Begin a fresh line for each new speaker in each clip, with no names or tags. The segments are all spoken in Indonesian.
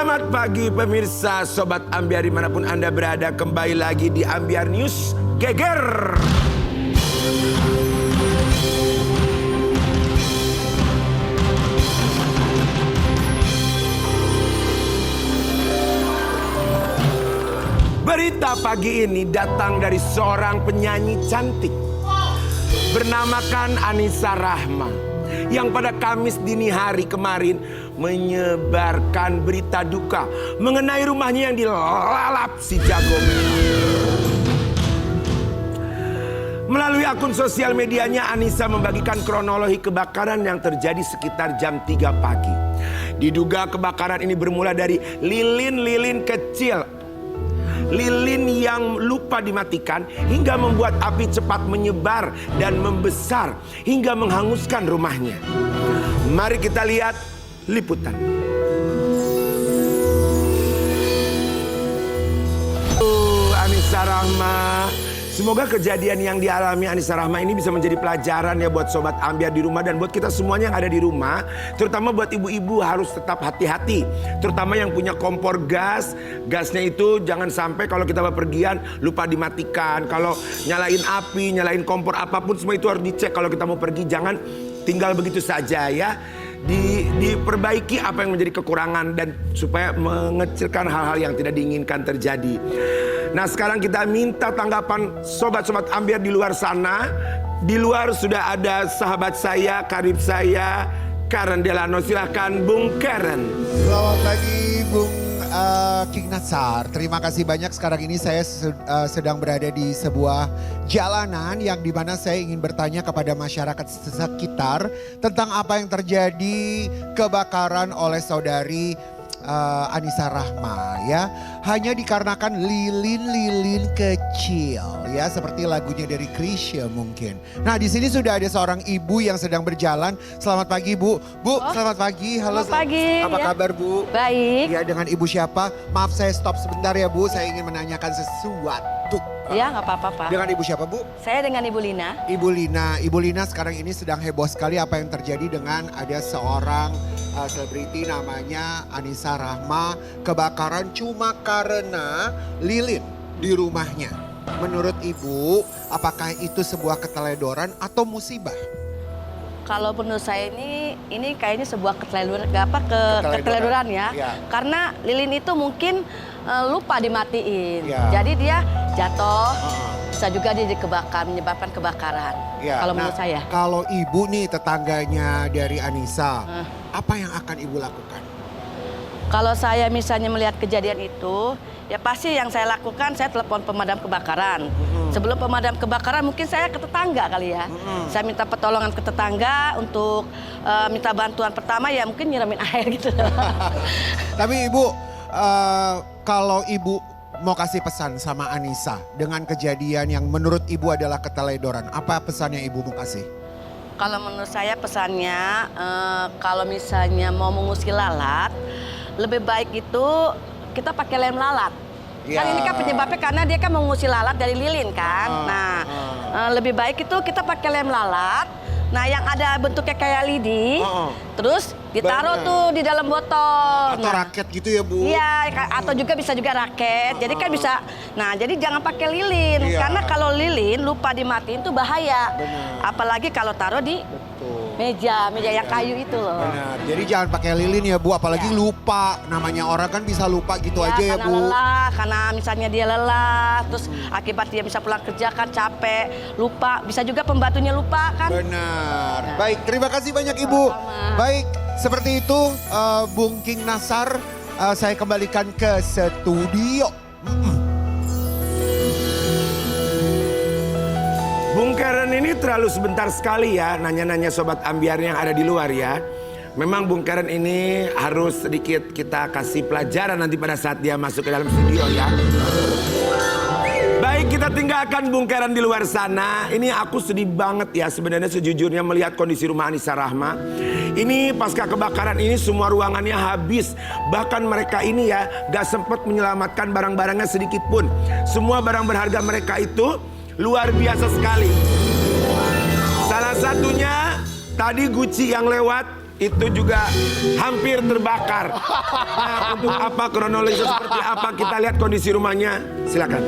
Selamat pagi pemirsa Sobat Ambiar dimanapun Anda berada. Kembali lagi di Ambiar News Geger. Berita pagi ini datang dari seorang penyanyi cantik bernamakan Anissa Rahma, yang pada Kamis dini hari kemarin menyebarkan berita duka mengenai rumahnya yang dilalap si jago merah. Melalui akun sosial medianya, Anissa membagikan kronologi kebakaran yang terjadi sekitar jam 3 pagi. Diduga kebakaran ini bermula dari lilin-lilin kecil. Lilin yang lupa dimatikan hingga membuat api cepat menyebar dan membesar hingga menghanguskan rumahnya. Mari kita lihat liputan. Anissa Rahma. Semoga kejadian yang dialami Anissa Rahma ini bisa menjadi pelajaran ya buat Sobat Ambiar di rumah dan buat kita semuanya yang ada di rumah. Terutama buat ibu-ibu harus tetap hati-hati. Terutama yang punya kompor gas. Gasnya itu jangan sampai kalau kita bepergian lupa dimatikan. Kalau nyalain api, nyalain kompor apapun semua itu harus dicek kalau kita mau pergi. Jangan tinggal begitu saja ya. Diperbaiki apa yang menjadi kekurangan dan supaya mengecilkan hal-hal yang tidak diinginkan terjadi. Nah, sekarang kita minta tanggapan sobat-sobat Ambiar di luar sana. Di luar sudah ada sahabat saya, karib saya, Karen Delano. Silahkan Bung Karen.
Selamat pagi Bung King Natsar. Terima kasih banyak. Sekarang ini saya sedang berada di sebuah jalanan yang dimana saya ingin bertanya kepada masyarakat sekitar tentang apa yang terjadi kebakaran oleh saudari Anissa Rahma ya. Hanya dikarenakan lilin-lilin kecil ya, seperti lagunya dari Krisya mungkin. Nah, di sini sudah ada seorang ibu yang sedang berjalan. Selamat pagi Bu. Bu, selamat pagi. Halo.
Selamat pagi.
Apa kabar Bu?
Baik.
Ya, dengan ibu siapa? Maaf saya stop sebentar ya Bu. Saya ingin menanyakan sesuatu.
Ya, nggak apa-apa Pak.
Dengan ibu siapa Bu?
Saya dengan Ibu Lina.
Ibu Lina. Ibu Lina sekarang ini sedang heboh sekali apa yang terjadi dengan ada seorang selebriti namanya Anissa Rahma. Kebakaran cuma karena lilin di rumahnya. Menurut Ibu, apakah itu sebuah keteledoran atau musibah?
Kalau menurut saya ini kayaknya sebuah keteledoran ya.
Ya.
Karena lilin itu mungkin lupa dimatiin.
Ya.
Jadi dia jatuh, bisa juga dia menyebabkan kebakaran.
Ya.
Kalau menurut saya.
Kalau Ibu nih tetangganya dari Anissa, apa yang akan Ibu lakukan?
Kalau saya misalnya melihat kejadian itu, ya pasti yang saya lakukan saya telepon pemadam kebakaran. Sebelum pemadam kebakaran mungkin saya ke tetangga kali ya. Saya minta pertolongan ke tetangga untuk minta bantuan pertama ya mungkin nyiramin air gitu.
Tapi Ibu, kalau Ibu mau kasih pesan sama Anissa dengan kejadian yang menurut Ibu adalah keteledoran, apa pesannya Ibu mau kasih?
Kalau menurut saya pesannya, kalau misalnya mau mengusir lalat, lebih baik itu kita pakai lem lalat.
Ya.
Kan ini kan penyebabnya karena dia kan mengusir lalat dari lilin kan. Lebih baik itu kita pakai lem lalat. Nah, yang ada bentuknya kayak lidi, terus ditaruh tuh di dalam botol.
Atau raket gitu ya Bu?
Iya, atau juga bisa juga raket. Jadi kan bisa. Nah, jadi jangan pakai lilin.
Iya.
Karena kalau lilin lupa dimatiin tuh bahaya.
Benar.
Apalagi kalau taruh di meja yang kayu itu loh.
Benar. Jadi jangan pakai lilin ya Bu, apalagi lupa. Namanya orang kan bisa lupa gitu aja ya
karena
Bu.
lelah, karena misalnya dia lelah, terus akibat dia bisa pulang kerja kan capek, lupa. Bisa juga pembantunya lupa kan.
Benar. Baik, terima kasih banyak Ibu.
Sama-sama.
Baik, seperti itu Bung King Natsar, saya kembalikan ke studio.
Bung Karen ini terlalu sebentar sekali ya nanya-nanya Sobat Ambiar yang ada di luar ya. Memang Bung Karen ini harus sedikit kita kasih pelajaran nanti pada saat dia masuk ke dalam studio ya. Baik, kita tinggalkan Bung Karen di luar sana. Ini aku sedih banget ya sebenarnya sejujurnya melihat kondisi rumah Anissa Rahma. Ini pasca kebakaran ini semua ruangannya habis. Bahkan mereka ini ya gak sempat menyelamatkan barang-barangnya sedikit pun. Semua barang berharga mereka itu luar biasa sekali. Salah satunya tadi Gucci yang lewat itu juga hampir terbakar. Nah, untuk apa kronologi seperti apa kita lihat kondisi rumahnya, silakan.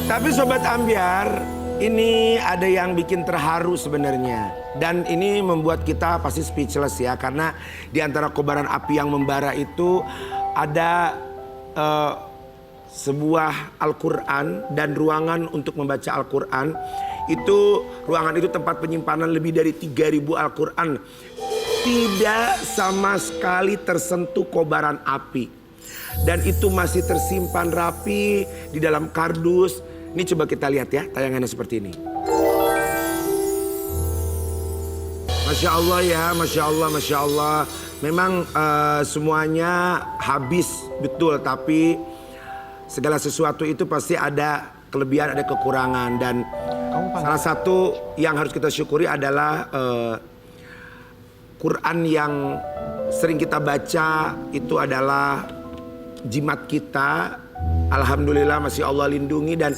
Tapi Sobat Ambyar, ini ada yang bikin terharu sebenarnya. Dan ini membuat kita pasti speechless ya. Karena di antara kobaran api yang membara itu ada sebuah Al-Quran dan ruangan untuk membaca Al-Quran. Ruangan itu tempat penyimpanan lebih dari 3.000 Al-Quran. Tidak sama sekali tersentuh kobaran api. Dan itu masih tersimpan rapi di dalam kardus. Ini coba kita lihat ya, tayangannya seperti ini. Masya Allah ya, Masya Allah, Masya Allah. Memang semuanya habis betul, tapi segala sesuatu itu pasti ada kelebihan, ada kekurangan. Dan salah satu yang harus kita syukuri adalah Quran yang sering kita baca itu adalah jimat kita. Alhamdulillah masih Allah lindungi dan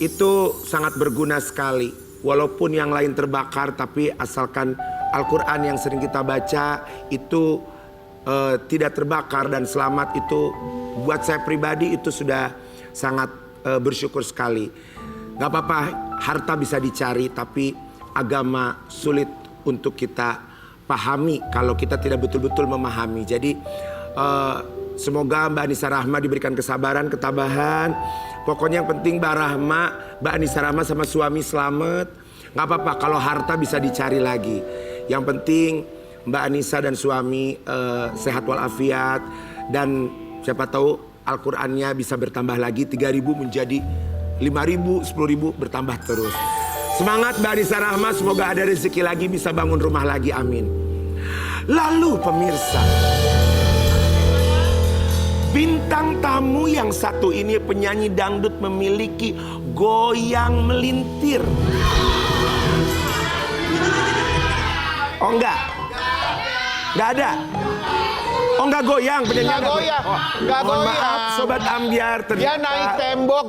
itu sangat berguna sekali. Walaupun yang lain terbakar, tapi asalkan Al-Quran yang sering kita baca itu tidak terbakar dan selamat, itu buat saya pribadi itu sudah sangat bersyukur sekali. Gak apa-apa harta bisa dicari, tapi agama sulit untuk kita pahami kalau kita tidak betul-betul memahami. Jadi semoga Mbak Anissa Rahma diberikan kesabaran, ketabahan. Pokoknya yang penting Mbak Anissa Rahma sama suami selamat. Gak apa-apa kalau harta bisa dicari lagi. Yang penting Mbak Anissa dan suami sehat walafiat. Dan siapa tahu Al-Qurannya bisa bertambah lagi. 3.000 menjadi 5.000, 10.000 bertambah terus. Semangat Mbak Anissa Rahma, semoga ada rezeki lagi bisa bangun rumah lagi, amin. Lalu pemirsa, bintang tamu yang satu ini penyanyi dangdut memiliki goyang melintir. Oh enggak? Enggak ada? Oh enggak goyang penyanyi?
Enggak goyang. Enggak
Mohon
goyang.
maaf Sobat Ambyar, ternyata
Dia naik tembok.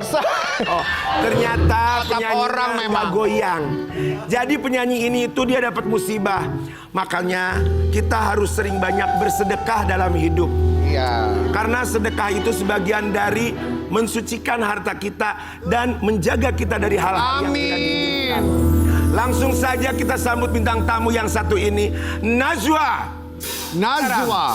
Oh, ternyata penyanyi
orang memang
goyang. Jadi penyanyi ini itu dia dapat musibah. Makanya kita harus sering banyak bersedekah dalam hidup.
Iya.
Karena sedekah itu sebagian dari mensucikan harta kita dan menjaga kita dari hal-hal yang tidak diinginkan. Langsung saja kita sambut bintang tamu yang satu ini, Najwa.
Najwa.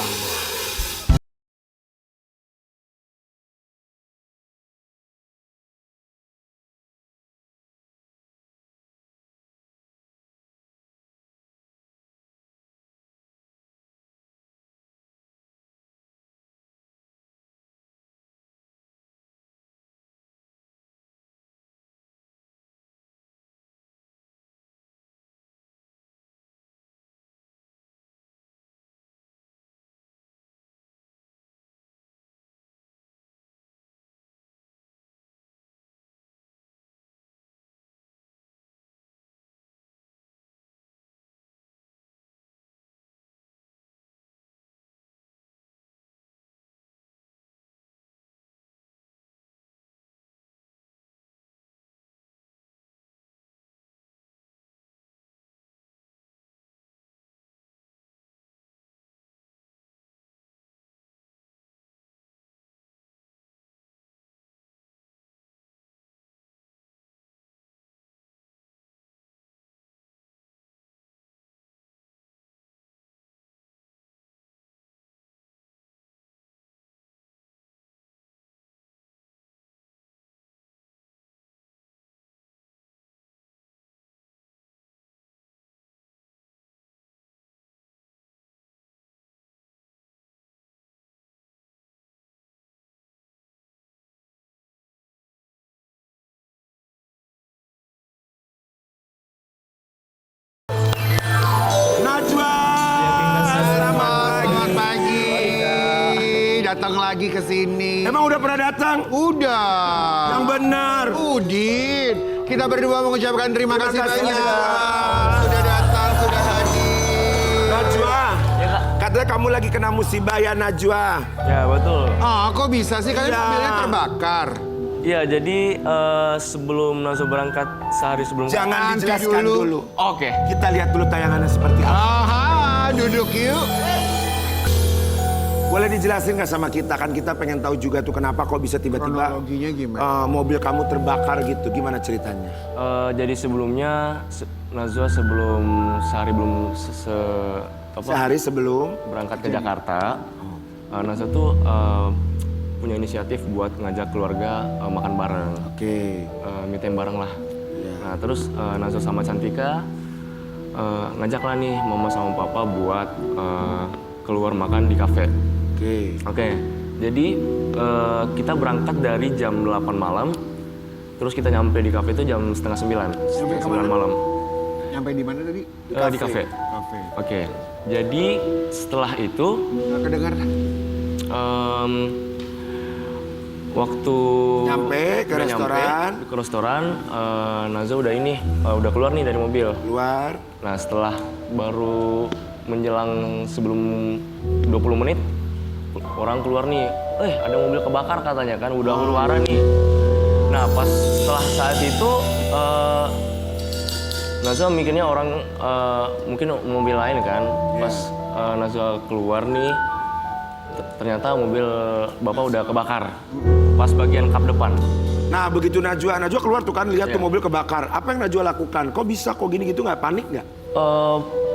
Najwa.
Selamat pagi. Datang lagi ke sini.
Emang udah pernah datang?
Udah.
Yang benar.
Udin. Kita berdua mengucapkan terima kasih
kasih,
banyak.
Najwa.
Sudah datang, sudah hadir.
Najwa.
Ya, Kak.
Katanya kamu lagi kena musibah ya Najwa.
Ya betul.
Ah, kok bisa sih kalian
Iya.
mobilnya terbakar?
Iya, jadi sebelum Nazo berangkat sehari sebelum.
Jangan
Nanti
dijelaskan
dulu.
dulu.
Oke.
Kita lihat dulu tayangannya seperti apa.
Aha, duduk yuk.
Boleh dijelasin nggak sama kita? Kan kita pengen tahu juga tuh kenapa kok bisa tiba-tiba
Kronologinya gimana?
mobil kamu terbakar gitu. Gimana ceritanya?
Jadi sebelumnya Nazwa sebelum sehari belum
Sehari sebelum.
berangkat ke Jakarta, Nazwa tuh punya inisiatif buat ngajak keluarga makan bareng,
Oke.
me time bareng lah. Nah terus Nazwa sama Cantika ngajak lah nih mama sama papa buat keluar makan di kafe. Oke, jadi kita berangkat dari jam 8 malam, terus kita nyampe di kafe itu jam setengah 9, setengah 9 malam.
Nyampe di mana tadi?
Di kafe.
Kafe.
Oke, jadi setelah itu
Nggak kedengeran.
waktu
Nyampe ke
udah
restoran.
ke restoran, Naza udah udah keluar nih dari mobil.
Keluar.
Nah setelah baru menjelang sebelum 20 menit, orang keluar nih, ada mobil kebakar katanya kan, udah huru-hara nih. Nah pas setelah saat itu, Nazwa mikirnya orang mungkin mobil lain kan. Pas Nazwa keluar nih, ternyata mobil bapak udah kebakar. Pas bagian kap depan.
Nah begitu Najwa keluar tuh kan lihat tuh
Iya.
mobil kebakar. Apa yang Najwa lakukan? Kok bisa kok gini gitu nggak panik nggak?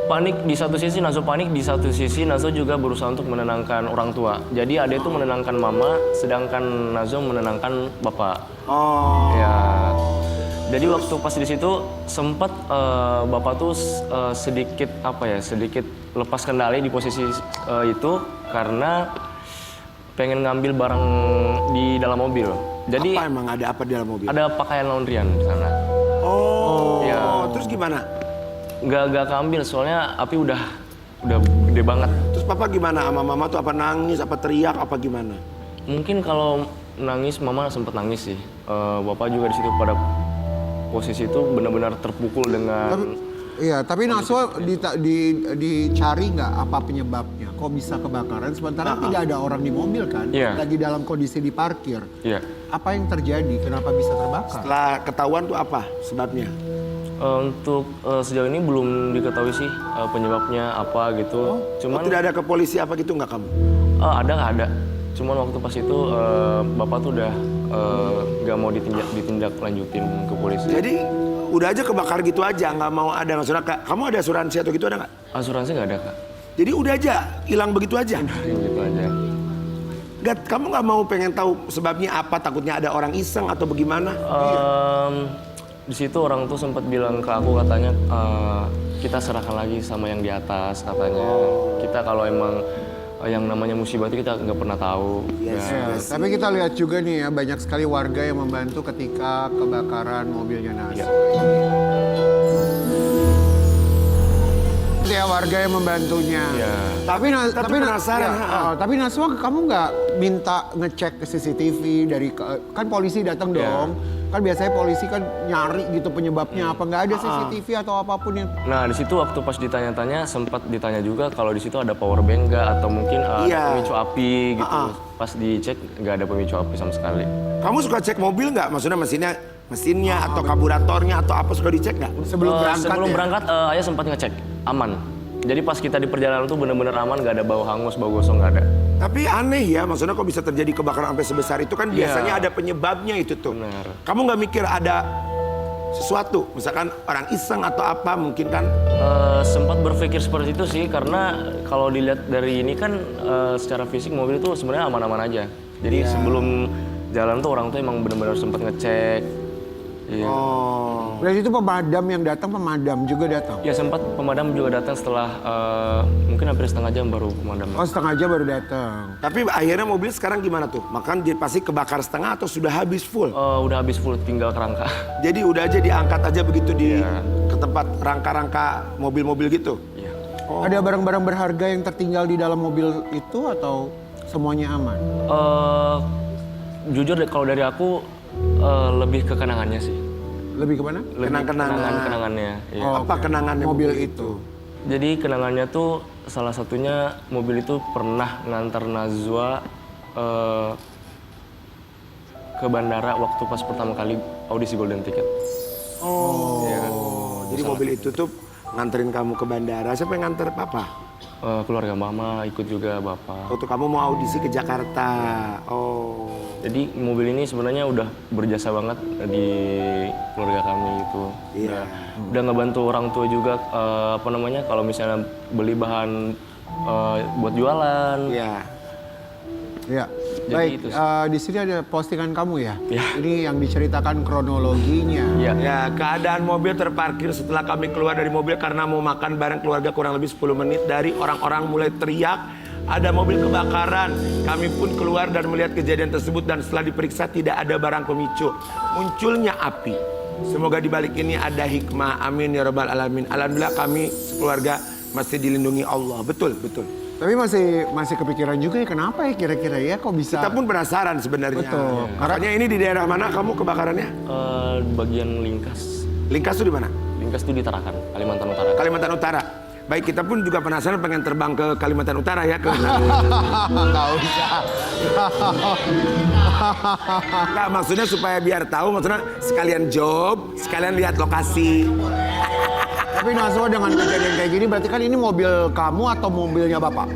Panik di satu sisi, Nazwa panik di satu sisi, Nazwa juga berusaha untuk menenangkan orang tua. Jadi adek itu menenangkan mama, sedangkan Nazwa menenangkan bapak.
Oh.
Ya. Jadi waktu pas di situ sempat bapak tuh sedikit sedikit lepas kendali di posisi itu karena pengen ngambil barang di dalam mobil. Jadi
Apa emang ada apa di dalam mobil?
ada pakaian laundryan di sana.
Oh.
Ya.
Terus gimana?
Nggak keambil soalnya api udah gede banget.
Terus papa gimana? Sama mama tuh apa nangis, apa teriak, apa gimana?
Mungkin kalau nangis mama sempet nangis sih. Bapak juga di situ pada posisi itu benar-benar terpukul dengan.
Iya, tapi Nazwa dicari nggak apa penyebabnya? Kok bisa kebakaran? Sementara tidak ada orang di mobil kan?
Iya.
Lagi dalam kondisi diparkir.
Iya.
Apa yang terjadi? Kenapa bisa terbakar?
Setelah ketahuan tuh apa sebabnya?
Untuk sejauh ini belum diketahui sih penyebabnya apa gitu. Cuman
Tidak ada ke polisi apa gitu nggak kamu?
nggak ada. Cuman waktu pas itu bapak tuh udah nggak mau ditindak lanjutin ke polisi.
Jadi udah aja kebakar gitu aja, nggak mau ada maksudnya kamu ada asuransi atau gitu ada nggak?
Asuransi nggak ada kak.
Jadi udah aja hilang begitu aja.
Gitu aja.
Kamu nggak mau pengen tahu sebabnya apa? Takutnya ada orang iseng atau bagaimana?
Di situ orang tuh sempat bilang ke aku katanya kita serahkan lagi sama yang di atas katanya. Kita kalau emang yang namanya musibah itu kita nggak pernah tahu.
Yes.
Ya.
Ya, tapi kita lihat juga nih ya banyak sekali warga yang membantu ketika kebakaran mobilnya Nazwa. Ya warga yang membantunya.
Iya.
Tapi
penasaran,
tapi Nazwa kamu nggak minta ngecek ke CCTV dari kan polisi datang
Iya.
dong. Kan biasanya polisi kan nyari gitu penyebabnya apa nggak ada CCTV atau apapun yang.
Nah di situ waktu pas ditanya-tanya sempat ditanya juga kalau di situ ada power bank nggak atau mungkin
Iya.
pemicu api gitu. Pas dicek nggak ada pemicu api sama sekali.
Kamu suka cek mobil nggak? Maksudnya mesinnya atau karburatornya atau apa suka dicek nggak?
Sebelum berangkat
sebelum
ya?
berangkat ayah sempat ngecek aman. Jadi pas kita di perjalanan tuh bener-bener aman, nggak ada bau hangus, bau gosong nggak ada.
Tapi aneh ya, maksudnya kok bisa terjadi kebakaran sampai sebesar itu kan
Iya.
biasanya ada penyebabnya itu tuh.
Benar.
Kamu nggak mikir ada sesuatu, misalkan orang iseng atau apa mungkin kan?
Sempat berpikir seperti itu sih karena kalau dilihat dari ini kan secara fisik mobil itu sebenarnya aman-aman aja. Jadi sebelum jalan tuh orang tuh emang benar-benar sempat ngecek. Iya.
Oh.
Berarti itu pemadam yang datang, pemadam juga datang.
Ya sempat pemadam juga datang setelah mungkin hampir setengah jam baru pemadam.
Oh setengah jam baru datang.
Tapi akhirnya mobil sekarang gimana tuh? Makan dia pasti kebakar setengah atau sudah habis full?
Udah habis full, tinggal kerangka.
Jadi udah aja diangkat aja begitu di
Iya.
ke tempat rangka-rangka mobil-mobil gitu?
Iya.
Ada barang-barang berharga yang tertinggal di dalam mobil itu atau semuanya aman?
Jujur deh kalau dari aku lebih ke kenangannya sih.
Lebih kemana?
Lebih
Kenang-kenangan.
kenangannya. Iya.
Oh,
Apa
oke.
kenangannya
Mobil itu.
Jadi kenangannya tuh salah satunya mobil itu pernah ngantar Nazwa ke bandara waktu pas pertama kali audisi Golden Ticket.
Oh,
Iya kan?
jadi mobil itu tuh nganterin kamu ke bandara. Siapa yang nganter papa?
Keluarga mama ikut juga bapak.
Waktu kamu mau audisi ke Jakarta. Oh.
Jadi mobil ini sebenarnya udah berjasa banget di keluarga kami itu.
Iya.
Udah ngebantu orang tua juga apa namanya kalau misalnya beli bahan buat jualan.
Iya.
Ya.
Jadi
Baik,
itu
di sini ada postingan kamu ya?
Ya.
Ini yang diceritakan kronologinya.
Iya.
Ya, keadaan mobil terparkir setelah kami keluar dari mobil karena mau makan bareng keluarga kurang lebih 10 menit dari orang-orang mulai teriak. Ada mobil kebakaran. Kami pun keluar dan melihat kejadian tersebut dan setelah diperiksa tidak ada barang pemicu. Munculnya api. Semoga di balik ini ada hikmah. Amin ya rabbal alamin. Alhamdulillah kami sekeluarga masih dilindungi Allah. Betul, betul.
Tapi masih kepikiran juga ya kenapa ya kira-kira ya kok bisa?
Kita pun penasaran sebenarnya.
Betul.
Makanya ini di daerah mana kamu kebakarannya?
Bagian Lingkas.
Lingkas itu di mana?
Lingkas itu di Tarakan, Kalimantan Utara.
Kalimantan Utara. Baik, kita pun juga penasaran pengen terbang ke Kalimantan Utara ya.
Nggak usah.
Nggak, maksudnya supaya biar tahu, maksudnya sekalian job, sekalian lihat lokasi.
Tapi Nazwa dengan kejadian kayak gini berarti kan ini mobil kamu atau mobilnya bapak?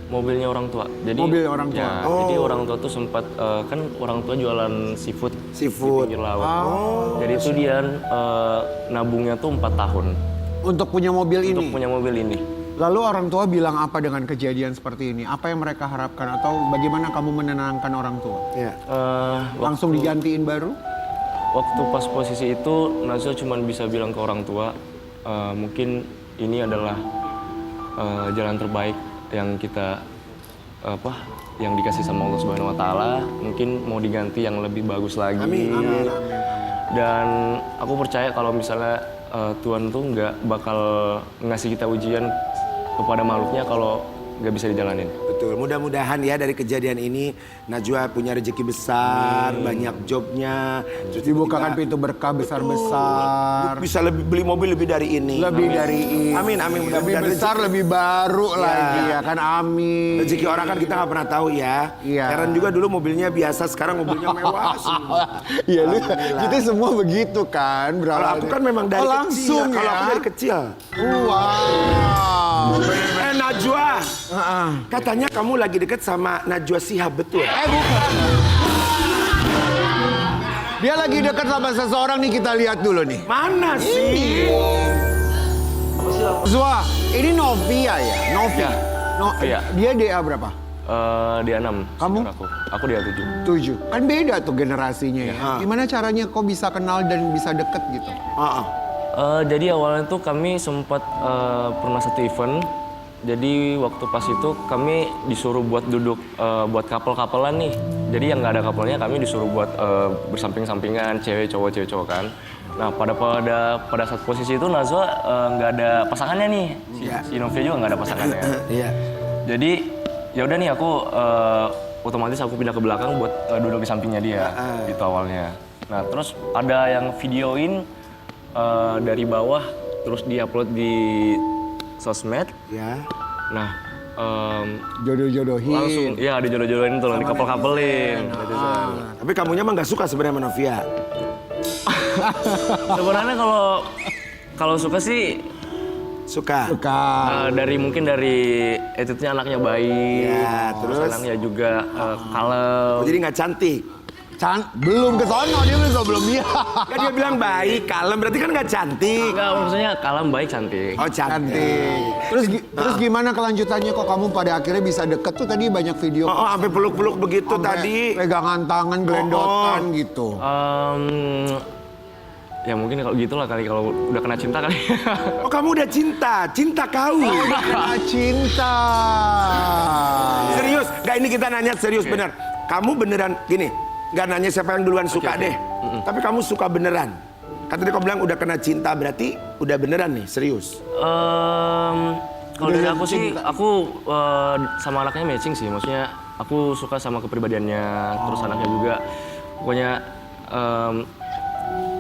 Mobilnya orang tua. Jadi
Mobil orang tua.
Ya, jadi orang tua tuh sempat kan orang tua jualan seafood
Seafood.
di pinggir laut. Jadi itu dia nabungnya tuh 4 tahun
Untuk punya mobil
untuk
ini.
punya mobil ini.
Lalu orang tua bilang apa dengan kejadian seperti ini? Apa yang mereka harapkan atau bagaimana kamu menenangkan orang tua?
Ya.
Langsung digantiin baru?
Waktu pas posisi itu Nazwa cuma bisa bilang ke orang tua mungkin ini adalah jalan terbaik yang kita yang dikasih sama Allah Subhanahu Wa Taala. Mungkin mau diganti yang lebih bagus lagi.
Amin, amin, amin.
Dan aku percaya kalau misalnya Tuhan tuh nggak bakal ngasih kita ujian kepada makhluknya kalau nggak bisa dijalanin.
Betul, mudah-mudahan ya dari kejadian ini Najwa punya rezeki besar, banyak jobnya. Terus
Dibukakan
tiba-tiba-
pintu berkah besar-besar.
Bisa beli mobil lebih dari ini.
Lebih dari ini.
Amin, amin.
Lebih
Mudah-mudahan
besar, lebih baru
Ya.
lagi ya kan. Amin.
Rezeki orang kan kita nggak pernah tahu ya.
Iya.
Heran juga dulu mobilnya biasa, sekarang mobilnya mewah semua.
Iya,
Alhamdulillah.
kita semua begitu kan.
Kalau aku kan memang dari kecil.
langsung
Kalau
ya.
aku dari kecil.
Wow.
Najwa, katanya kamu lagi deket sama Najwa Shihab, betul?
Bukan. Dia lagi dekat sama seseorang nih, kita lihat dulu nih.
Mana sih?
Zwa, ini Novia ya? Novia.
Ya. Novia.
Dia DA berapa?
Dia 6.
Kamu?
Aku dia 7.
7. Kan beda tuh generasinya ya. Gimana caranya kok bisa kenal dan bisa deket gitu?
Jadi awalnya tuh kami sempat pernah satu event. Jadi waktu pas itu kami disuruh buat duduk buat couple-couplean nih. Jadi yang nggak ada couple-nya kami disuruh buat bersamping-sampingan, cewek cowok kan. Nah pada saat posisi itu Nazwa nggak ada pasangannya nih. Si Novia juga nggak ada pasangannya.
Iya.
Jadi ya udah nih aku otomatis aku pindah ke belakang buat duduk di sampingnya dia gitu awalnya. Nah terus ada yang videoin dari bawah terus diupload di sosmed.
Ya.
Nah,
Jodoh-jodohin.
langsung ya dijodoh-jodohin tuh, dikapel-kapelin.
Tapi kamunya mah nggak suka sebenarnya sama Novia.
Sebenarnya kalau suka sih
Suka.
mungkin dari attitude-nya anaknya baik.
Ya, terus?
Anaknya juga kalem.
Oh, jadi nggak cantik.
Belum ke sono, dia belum dia.
Kan dia bilang baik, kalem, berarti kan nggak cantik.
Enggak, maksudnya kalem baik cantik.
Oh, cantik.
Terus gimana kelanjutannya kok kamu pada akhirnya bisa deket tuh tadi banyak video.
Oh, sampai peluk-peluk begitu
Sampai
tadi.
pegangan tangan, gelendotan gitu.
Ya mungkin kalau gitulah kali kalau udah kena cinta kali.
Oh, kamu udah cinta kau.
Kena cinta.
Serius, nggak ini kita nanya serius bener. Kamu beneran gini, nggak nanya siapa yang duluan suka deh. Tapi kamu suka beneran. Kan tadi kau bilang udah kena cinta, berarti udah beneran nih, serius.
Kalau dari aku sih, aku sama anaknya matching sih. Maksudnya aku suka sama kepribadiannya, terus anaknya juga. Pokoknya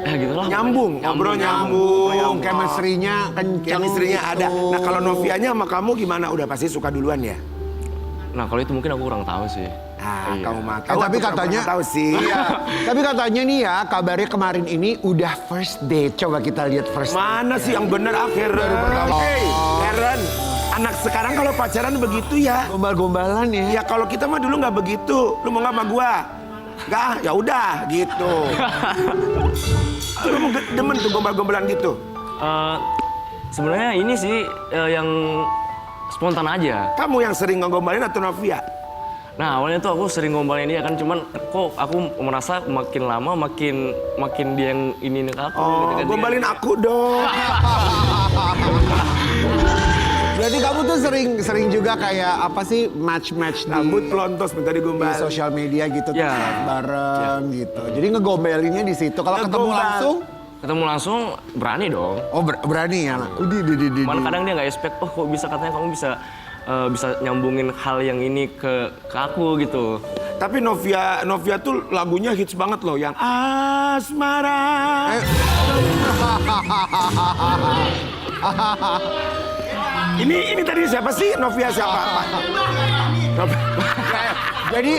gitulah.
Nyambung, ngobrol nyambung.
Chemistry-nya kenceng.
Chemistry-nya
gitu.
ada. Nah kalau Novianya sama kamu gimana? Udah pasti suka duluan ya?
Nah kalau itu mungkin aku kurang tahu sih.
Ah,
Iya.
kamu mah tahu.
Tapi
atau
katanya
kurang tahu sih.
Iya. Tapi katanya nih ya, kabarnya kemarin ini udah first date. Coba kita lihat first date.
Mana sih yang bener Karen? Hey, Karen. Anak sekarang kalau pacaran begitu ya.
Gombal-gombalan ya.
Ya kalau kita mah dulu nggak begitu. Lu mau nggak sama gua? Nggak, ya udah gitu. Lu mau demen tuh gombal-gombalan gitu?
Sebenarnya ini sih yang spontan aja.
Kamu yang sering ngegombalin atau Novia?
Nah awalnya tuh aku sering ngombalin dia kan, cuman kok aku merasa makin lama makin dia yang ini ke aku.
Oh,
gitu kan.
gombalin aku dong.
Berarti kamu tuh sering juga kayak apa sih match-match
Rambut
di
pelontos minta
di
digombal.
sosial media gitu
Ya.
tuh bareng gitu. Jadi ngegombelinnya di situ. Kalau ketemu
Ngegombal.
langsung,
Ketemu langsung berani dong.
oh berani ya. Di.
Mana kadang dia nggak expect, oh kok bisa katanya kamu bisa nyambungin hal yang ini ke aku gitu.
Tapi Novia tuh lagunya hits banget loh, yang Asmara. Ini tadi siapa sih? Novia siapa?
Jadi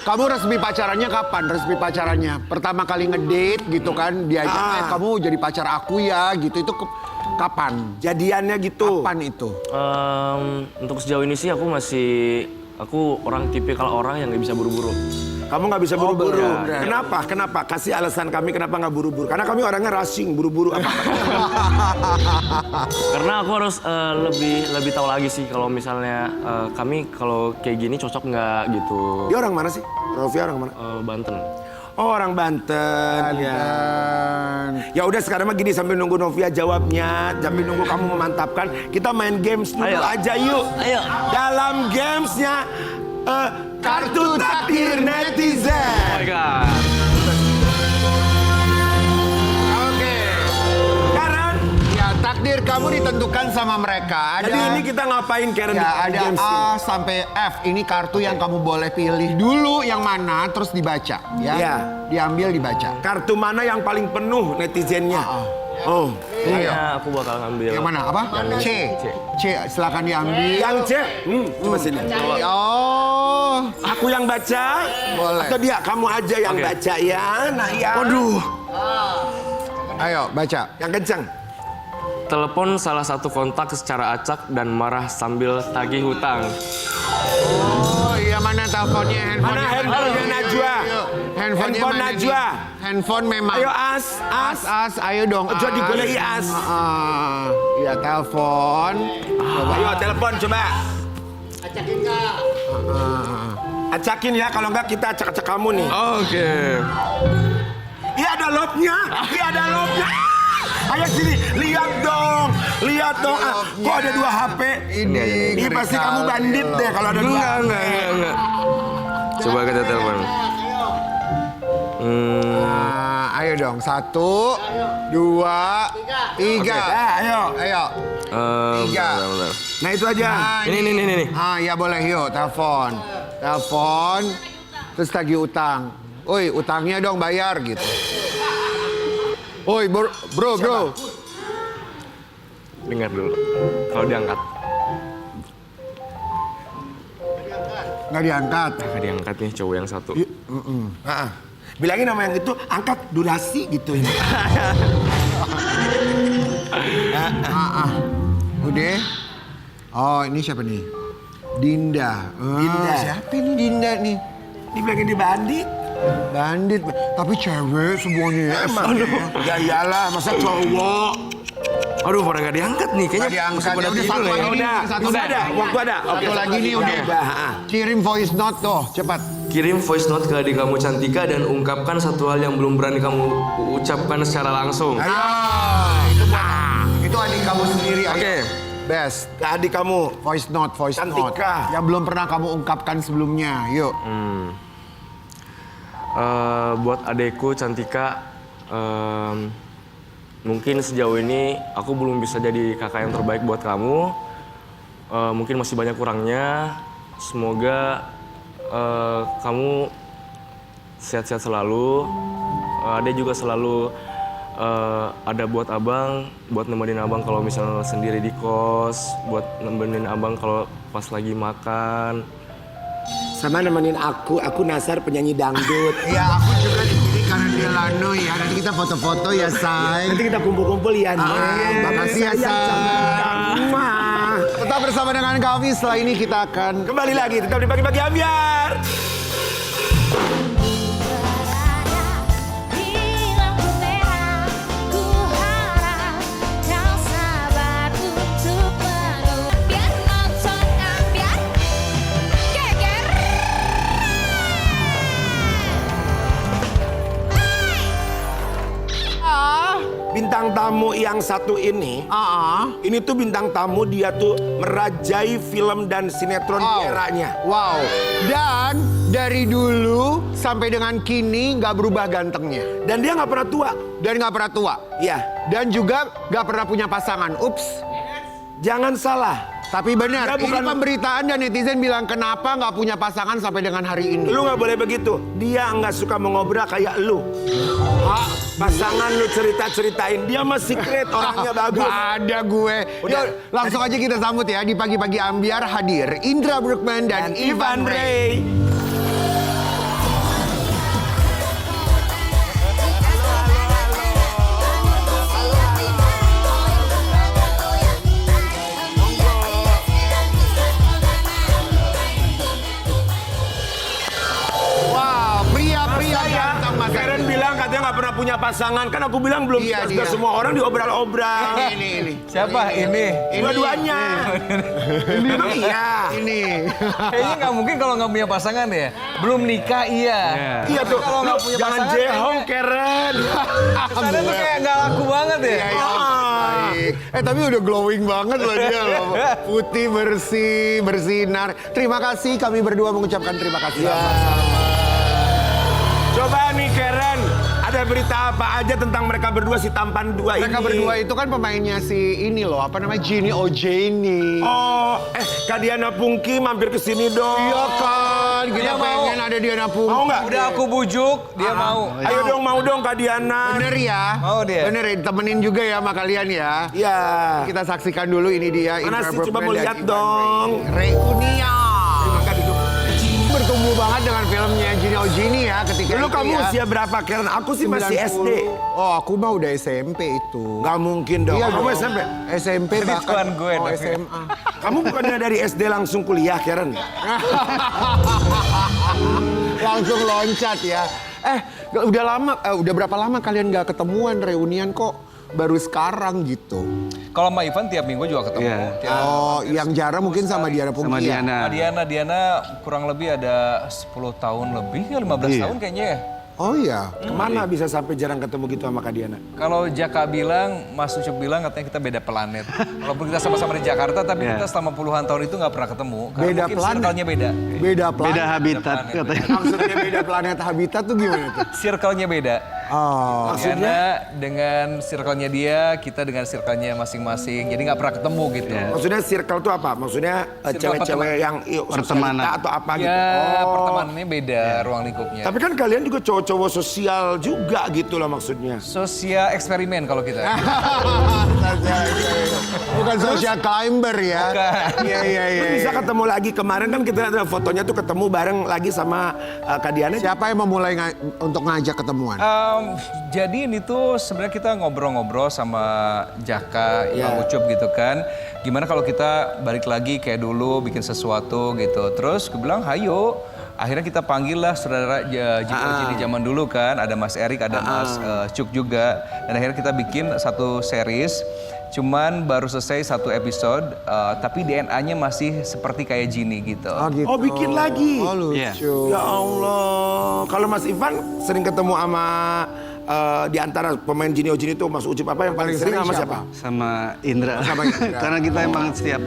kamu resmi pacarannya kapan? Resmi pacarannya pertama kali ngedate gitu kan, diajak kamu jadi pacar aku ya gitu. Itu kapan?
Jadiannya gitu.
Kapan itu?
Untuk sejauh ini sih aku orang tipikal orang yang nggak bisa buru-buru.
Kamu nggak bisa buru-buru.
bener.
Kenapa? Kasih alasan kami kenapa nggak buru-buru. Karena kami orangnya rushing, buru-buru apa?
Karena aku harus lebih tahu lagi sih kalau misalnya kami kalau kayak gini cocok nggak gitu.
Dia orang mana sih? Novia orang mana?
Banten.
Oh, orang Banten. Ya.
Dan
Ya udah sekarang mah gini, sambil nunggu Novia jawabnya, sambil nunggu kamu memantapkan, kita main games dulu
Ayo.
aja yuk.
Ayo.
Dalam gamesnya kartu takdir
Oh
netizen.
my god.
Oke. Karen,
ya takdir kamu ditentukan sama mereka.
jadi ini kita ngapain Karen?
Ya
di
ada
games
A
ini?
sampai F. Ini kartu yang kamu boleh pilih dulu yang mana, terus dibaca. Ya.
Iya.
Diambil dibaca.
Kartu mana yang paling penuh netizennya? Oh,
Kayaknya aku bakal ngambil.
Yang mana? Apa? C. C. Silakan diambil.
yang C. Coba sini.
Oh.
Aku yang baca.
Boleh.
Atau dia, kamu aja yang
Oke.
baca ya. Nah ya.
Waduh. Ayo baca.
Yang kencang.
Telepon salah satu kontak secara acak dan marah sambil tagih hutang.
Oh iya, mana teleponnya?
Mana handphonenya Najwa?
Handphonenya
Handphone
mana
Najwa.
nih? Handphone memang.
Ayo as.
Ayo dong.
Ojo digolehi as.
Iya telepon. Coba.
Ayo telepon coba. Acakin ya, kalau enggak kita acak-acak kamu nih.
Oke.
Iya ada love-nya. Iya ada love-nya. Ayo sini, lihat dong. Kok ada 2 HP?
Ini ngeri
pasti kamu
kali
bandit
loh.
deh kalau ada 2 HP.
Enggak. Coba kita telepon.
Ayo dong. 1, 2, 3.
Ayo.
Ayo. Tiga.
Bentar.
Nah itu aja.
Ini.
Ya boleh yuk, telepon. Terus tagih utang. Oi, utangnya dong bayar gitu. Oi, bro.
Dengar dulu. Kalau diangkat.
Nggak diangkat.
Nggak diangkat nih cowok yang satu.
Bilangin sama yang itu, angkat durasi gitu ini.
Udah. Oh, ini siapa nih? Dinda.
Dinda.
Siapa ini Dinda nih?
Dibilangin di bandit.
Bandit. Tapi cewek semuanya ya.
Aduh. Ya iyalah, masa cowok.
Aduh, pada nggak diangkat nih. Kayaknya
Nggak diangkat.
pada
Ya udah,
tidur
satu
ya.
lagi.
Udah,
Satu
udah
lagi.
ada, waktu ada.
Satu lagi nih udah.
Udah.
Kirim voice note tuh, cepat.
Kirim voice note ke adik kamu Cantika dan ungkapkan satu hal yang belum berani kamu ucapkan secara langsung.
Ayo. Itu adik kamu sendiri. Ayo.
Oke.
Best.
Ke adik kamu.
Voice note.
Cantika.
Yang belum pernah kamu ungkapkan sebelumnya. Yuk.
Buat adekku Cantika, mungkin sejauh ini aku belum bisa jadi kakak yang terbaik buat kamu. Mungkin masih banyak kurangnya. Semoga kamu sehat-sehat selalu. Adek juga selalu ada buat abang, buat nemenin abang kalau misalnya sendiri di kos, buat nemenin abang kalau pas lagi makan.
Sama nemenin aku Nasar penyanyi dangdut.
Ya aku juga di sini karena Delano ya. Nanti kita foto-foto ya, Say.
Nanti kita kumpul-kumpul ya, Nek.
Makasih ya, Say. Tetap bersama dengan kami. Setelah ini kita akan
Kembali lagi, tetap di Pagi-Pagi Ambyar. Bintang tamu yang satu ini tuh bintang tamu dia tuh merajai film dan sinetron di eranya.
Wow. Dan dari dulu sampai dengan kini nggak berubah gantengnya.
Dan dia nggak pernah tua.
Dan nggak pernah tua.
Iya.
Dan juga nggak pernah punya pasangan. Ups.
Jangan salah.
Tapi benar,
Dia
ini
bukan-
pemberitaan dan netizen bilang kenapa nggak punya pasangan sampai dengan hari ini.
Lu nggak boleh begitu. Dia nggak suka mengobrol kayak lu. Pasangan lu cerita-ceritain. Dia mah secret, orangnya bagus.
Gak ada gue.
Udah.
Yuk, langsung aja kita sambut ya. Di Pagi-Pagi Ambyar hadir Indra Bruggman dan Ivan Ray. Wah, pria-pria ganteng Mas
Karen
Adi.
bilang katanya nggak pernah punya pasangan. Kan aku bilang belum.
Iya,
Sudah
dia.
semua orang diobral-obral.
Ini.
Siapa? Ini.
Dua-duanya. Memang iya.
Ini.
Kayaknya nggak mungkin kalau nggak punya pasangan ya. Belum nikah iya.
Iya tuh.
Kalau nggak
Lu
punya
jangan
pasangan
jehong, Karen.
Sana tuh kayak nggak laku banget ya.
Iya, baik. Tapi udah glowing banget loh dia loh. Putih, bersih, bersinar. Terima kasih, kami berdua mengucapkan terima kasih.
Coba nih Karen, ada berita apa aja tentang mereka berdua si tampan dua ini?
Mereka berdua itu kan pemainnya si ini loh, apa namanya, Ginny O'Jani.
Oh, Kak Diana Pungki mampir ke sini dong.
Iya kan, kita
Dia mau.
pengen ada Diana Pungki.
Mau nggak?
Udah aku bujuk, dia mau.
Ayo dong, mau dong Kak Diana.
Bener ya?
Mau dia.
Bener ya, temenin juga ya sama kalian ya.
Iya.
Kita saksikan dulu ini dia.
Mana
Indra
sih? Coba
Bruggman
mau
dan
lihat
Ivan
dong.
Ray. Reunion.
Maka duduk.
Bertumbuh banget dengan filmnya Ginny O'Jani ya ketika
Dulu
itu
kamu
ya.
usia berapa Karen? Aku sih masih
90.
SD.
Oh, aku mah udah SMP itu.
Gak mungkin dong.
Iya
Kamu
dong.
SMP?
SMP
Jadi
bahkan.
tuan gue
Oh,
tapi.
SMA.
Kamu bukannya dari SD langsung kuliah Karen?
Langsung loncat ya. Udah lama, udah berapa lama kalian gak ketemuan reunian kok baru sekarang gitu?
Kalau sama Ivan tiap minggu juga ketemu.
Iya.
Tiap-
Oh, yang jarang mungkin sama Diana Pungki
Sama
ya?
Diana.
Sama Diana kurang lebih ada 10 tahun lebih, ya 15
Iya.
tahun kayaknya ya.
Oh iya.
Kemana bisa sampai jarang ketemu gitu sama Kak Diana?
Kalau Jaka bilang, Mas Ucup bilang katanya kita beda planet. Walaupun kita sama-sama di Jakarta, tapi
Iya.
kita selama puluhan tahun itu nggak pernah ketemu. Karena
Beda
mungkin
planet?
circle-nya beda.
Beda planet.
Beda habitat
planet.
katanya.
Maksudnya beda planet habitat tuh gimana tuh?
Circle-nya beda.
Oh.
Diana dengan circle-nya dia, kita dengan circle-nya masing-masing. Jadi nggak pernah ketemu gitu.
Maksudnya circle tuh apa? Maksudnya
Circle
cewek-cewek yang
Pertemanan.
sosialita atau apa gitu?
Ya, pertemanannya beda ruang lingkupnya.
Tapi kan kalian juga cowok-cowok sosial juga gitu lah maksudnya.
Sosial eksperimen kalau kita.
Bukan social climber ya?
Bukan.
Iya, iya, iya.
Terus bisa ketemu lagi kemarin kan kita ada fotonya tuh ketemu bareng lagi sama Kak Diana.
Siapa yang memulai untuk ngajak ketemuan?
Jadi ini tuh sebenarnya kita ngobrol-ngobrol sama Jaka,
Iya.
Bang Ucup gitu kan. Gimana kalau kita balik lagi kayak dulu bikin sesuatu gitu. Terus gue bilang, hayo. Akhirnya kita panggil lah saudara Jini zaman dulu kan. Ada Mas Erik, ada Mas Cuk juga. Dan akhirnya kita bikin satu series. Cuman baru selesai satu episode, tapi DNA-nya masih seperti kayak Jini gitu.
gitu.
Oh bikin lagi.
Oh lucu.
Iya.
Ya Allah. Kalau Mas Ivan sering ketemu sama di antara pemain Ginny O'Jani itu Mas Ucup apa yang paling sering sama siapa?
Sama Indra.
Sama Indra.
Karena kita emang setiap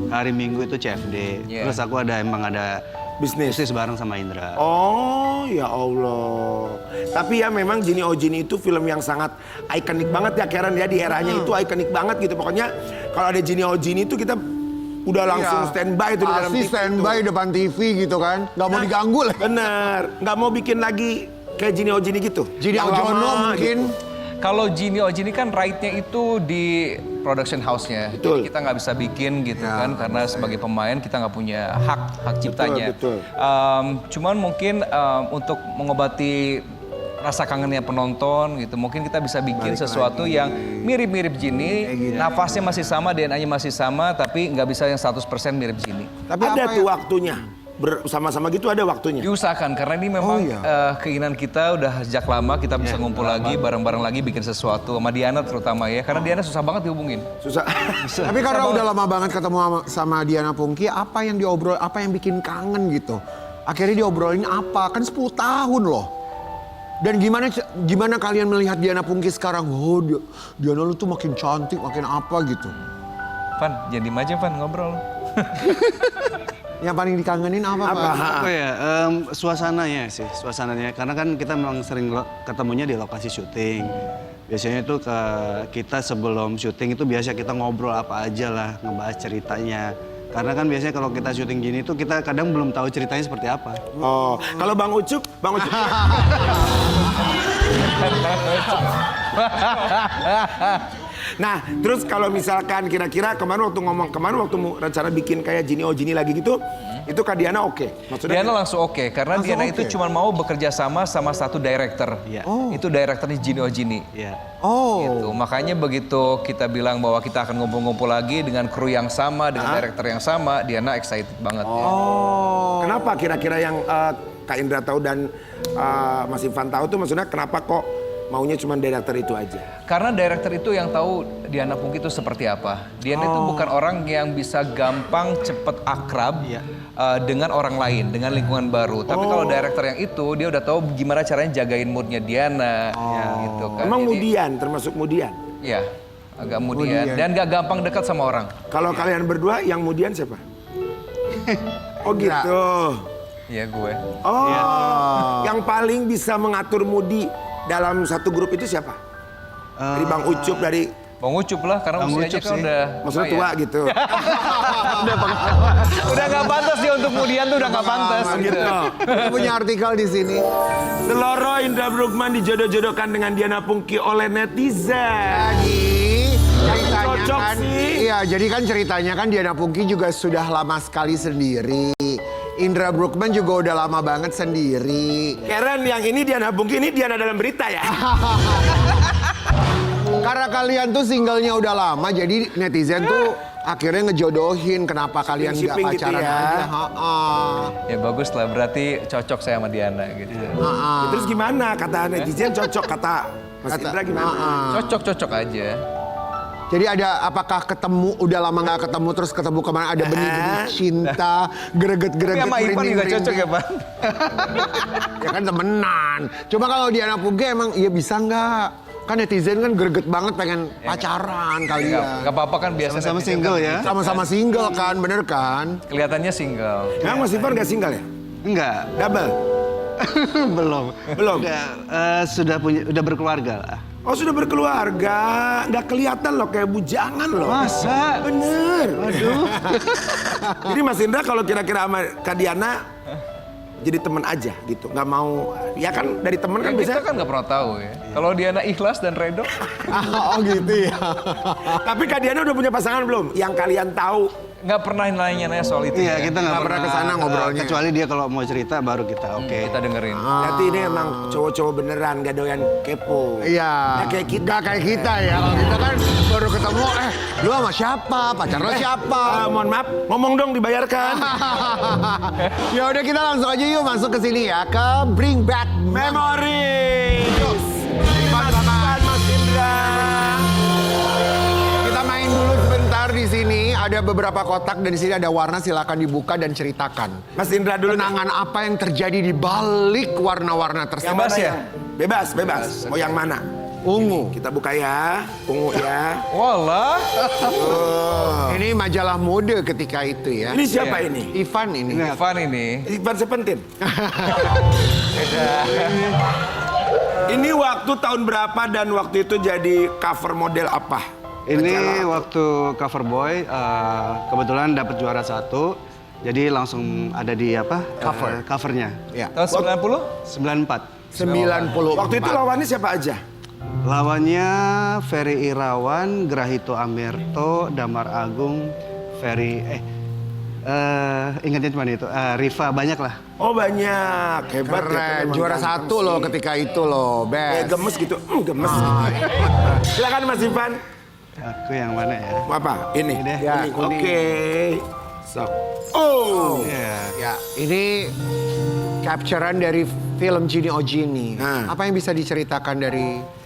hari Minggu itu CFD.
Iya.
Terus aku emang ada
Bisnis.
bareng sama Indra.
Oh ya Allah. Tapi ya memang Ginny O'Jani itu film yang sangat ikonik banget ya Karen ya di eranya itu ikonik banget gitu. Pokoknya kalau ada Ginny O'Jani itu kita udah langsung
Iya.
standby itu di dalam
Pasti
TV
standby
itu.
depan TV gitu kan. Nggak mau diganggu lah.
Bener. Nggak mau bikin lagi kayak Ginny O'Jani gitu.
Jadi
Yang
Aljono
lama
mungkin.
gitu.
Kalau Gini Oh Gini kan right-nya itu di production house-nya.
Betul.
Jadi kita nggak bisa bikin gitu kan, karena sebagai pemain kita nggak punya hak ciptanya.
Betul.
Cuman mungkin untuk mengobati rasa kangennya penonton gitu, mungkin kita bisa bikin sesuatu yang mirip-mirip Gini, nafasnya masih sama, DNA-nya masih sama, tapi nggak bisa yang 100% mirip Gini.
Tapi ada tuh waktunya. Bersama-sama gitu ada waktunya.
Diusahakan karena ini memang keinginan kita udah sejak lama kita bisa ngumpul lagi bareng-bareng lagi bikin sesuatu sama Diana terutama ya, karena Diana susah banget dihubungin.
Susah.
Tapi karena udah lama banget ketemu sama Diana Pungki, apa yang diobrol, apa yang bikin kangen gitu? Akhirnya diobrolin apa? Kan 10 tahun loh. Dan gimana kalian melihat Diana Pungki sekarang? Oh, Diana lu tuh makin cantik, makin apa gitu.
Pan, jadi aja Pan ngobrol.
Yang paling dikangenin apa? Pak?
Apa ya, suasananya sih, suasananya. Karena kan kita memang sering ketemunya di lokasi syuting. Biasanya itu kita sebelum syuting itu biasa kita ngobrol apa aja lah, ngebahas ceritanya. Karena kan biasanya kalau kita syuting gini tuh kita kadang belum tahu ceritanya seperti apa.
Oh, kalau Bang Ucup. Nah, terus kalau misalkan kira-kira kemarin waktu rencana bikin kayak Gini Oh Gini lagi gitu, itu Kak Diana oke? Maksudnya
Diana langsung oke, karena
Langsung
Diana
oke?
itu cuma mau bekerja sama satu director.
Iya.
Itu directornya Gini Oh Gini.
Iya.
Oh.
Gitu. Makanya begitu kita bilang bahwa kita akan ngumpul-ngumpul lagi dengan kru yang sama, dengan director yang sama, Diana excited banget ya.
Kenapa kira-kira yang Kak Indra tahu dan Mas Ivan tahu tuh maksudnya kenapa kok maunya cuma director itu aja?
Karena director itu yang tahu Diana Pungki itu seperti apa. Diana itu bukan orang yang bisa gampang cepet akrab dengan orang lain, dengan lingkungan baru. Tapi kalau director yang itu, dia udah tahu gimana caranya jagain moodnya Diana. Gitu kan.
Emang
Jadi,
mudian, termasuk mudian?
Iya, agak mudian. Dan gak gampang dekat sama orang.
Kalau kalian berdua yang mudian siapa? Oh gitu.
Iya gue.
Oh, yang paling bisa mengatur mudi dalam satu grup itu siapa? Dari Bang Ucup, dari
Bang Ucup lah, karena
Bang
usianya
Ucup
kan
sih.
udah...
maksudnya tua gitu.
Udah gak pantas dia untuk kemudian tuh udah gak pantas gitu.
Kita punya artikel di sini.
Seloro Indra Bruggman dijodoh-jodohkan dengan Diana Pungki oleh netizen.
Ceritanya
Cocok
kan,
sih.
iya, jadi kan ceritanya kan Diana Pungki juga sudah lama sekali sendiri. Indra Bruggman juga udah lama banget sendiri.
Keren yang ini Diana Pungki, ini Diana dalam berita ya.
Karena kalian tuh singlenya udah lama, jadi netizen tuh akhirnya ngejodohin. Kenapa kalian nggak
Shipping gitu
pacaran
ya.
aja? Ha-ha.
Ya bagus lah, berarti cocok saya sama Diana gitu.
Ha-ha.
Terus gimana kata netizen cocok, kata Mas Indra gimana?
Cocok-cocok aja.
Jadi ada apakah ketemu udah lama nggak ketemu terus ketemu kemana ada benih-benih cinta greget-greget
Tapi sama Ivan juga cocok ya Pak?
Ya kan temenan. Coba kalau Diana Pungki emang iya bisa nggak? Kan netizen kan greget banget pengen pacaran kalian.
Gak apa-apa kan biasa
Sama-sama
netizen
single
kan
ya?
Sama-sama single kan, bener kan?
Kelihatannya single.
Nah, Mas Ivan gak single ya?
Enggak.
Double?
Belum.
Belum?
Enggak, udah berkeluarga lah.
Oh sudah berkeluarga, nggak kelihatan loh kayak bujangan loh.
Masa?
Bener.
Aduh.
Jadi Mas Indra kalau kira-kira sama Kak Diana jadi teman aja gitu, nggak mau, ya kan dari teman kan
Kan kita
biasanya.
kan gak pernah tahu ya. Kalau Diana ikhlas dan redo,
Oh gitu ya.
Tapi Kak Diana udah punya pasangan belum? Yang kalian tahu?
nggak pernah nanya-nanya soal itu.
Iya,
ya.
kita nggak pernah
kesana ngobrolnya.
Kecuali dia kalau mau cerita baru kita oke.
Kita dengerin.
Berarti ini emang cowok-cowok beneran, gak doyan kepo.
Iya.
Nggak kayak kita.
Nggak kayak kita ya. Kalau kita kan baru ketemu, lu sama siapa? Pacar lo siapa?
Mohon maaf, ngomong dong dibayarkan.
Ya udah kita langsung aja yuk masuk ke sini ya ke Bring Back
Memory. Mas Ivan, Mas Indra.
Kita main dulu sebentar di sini. Ada beberapa kotak dan di sini ada warna. Silakan dibuka dan ceritakan.
Mas Indra dulu.
Kenangan apa yang terjadi di balik warna-warna tersebut?
Yang mana
Bebas ya?
Bebas, bebas. Mau yang mana?
Ungu.
Kita buka ya, ungu ya.
Walah.
Ini majalah mode ketika itu ya.
Ini siapa
Iya.
ini?
Ivan ini.
Ivan ini.
Ivan Seventeen. Ini waktu tahun berapa dan waktu itu jadi cover model apa?
Ini waktu cover boy, kebetulan dapat juara 1. Jadi langsung ada di apa? Covernya.
Ya.
Tahun 90?
94.
90.
Waktu itu lawannya siapa aja?
Lawannya Ferry Irawan, Grahito Amerto, Damar Agung, ingatnya cuma itu, Riva, banyak lah.
Oh banyak, hebat ya.
Keren,
Memang
juara
ganteng
1 loh
sih.
ketika itu loh,
Kayak
best.
gemes gitu, gemes. Silakan Mas Ivan.
Aku yang mana ya?
Apa? Ini.
Ini deh.
Ya,
Kuning. Oke. Sok. Oh.
Iya.
Ya, ini capturean dari film Gini Oh Gini.
Nah.
Apa yang bisa diceritakan dari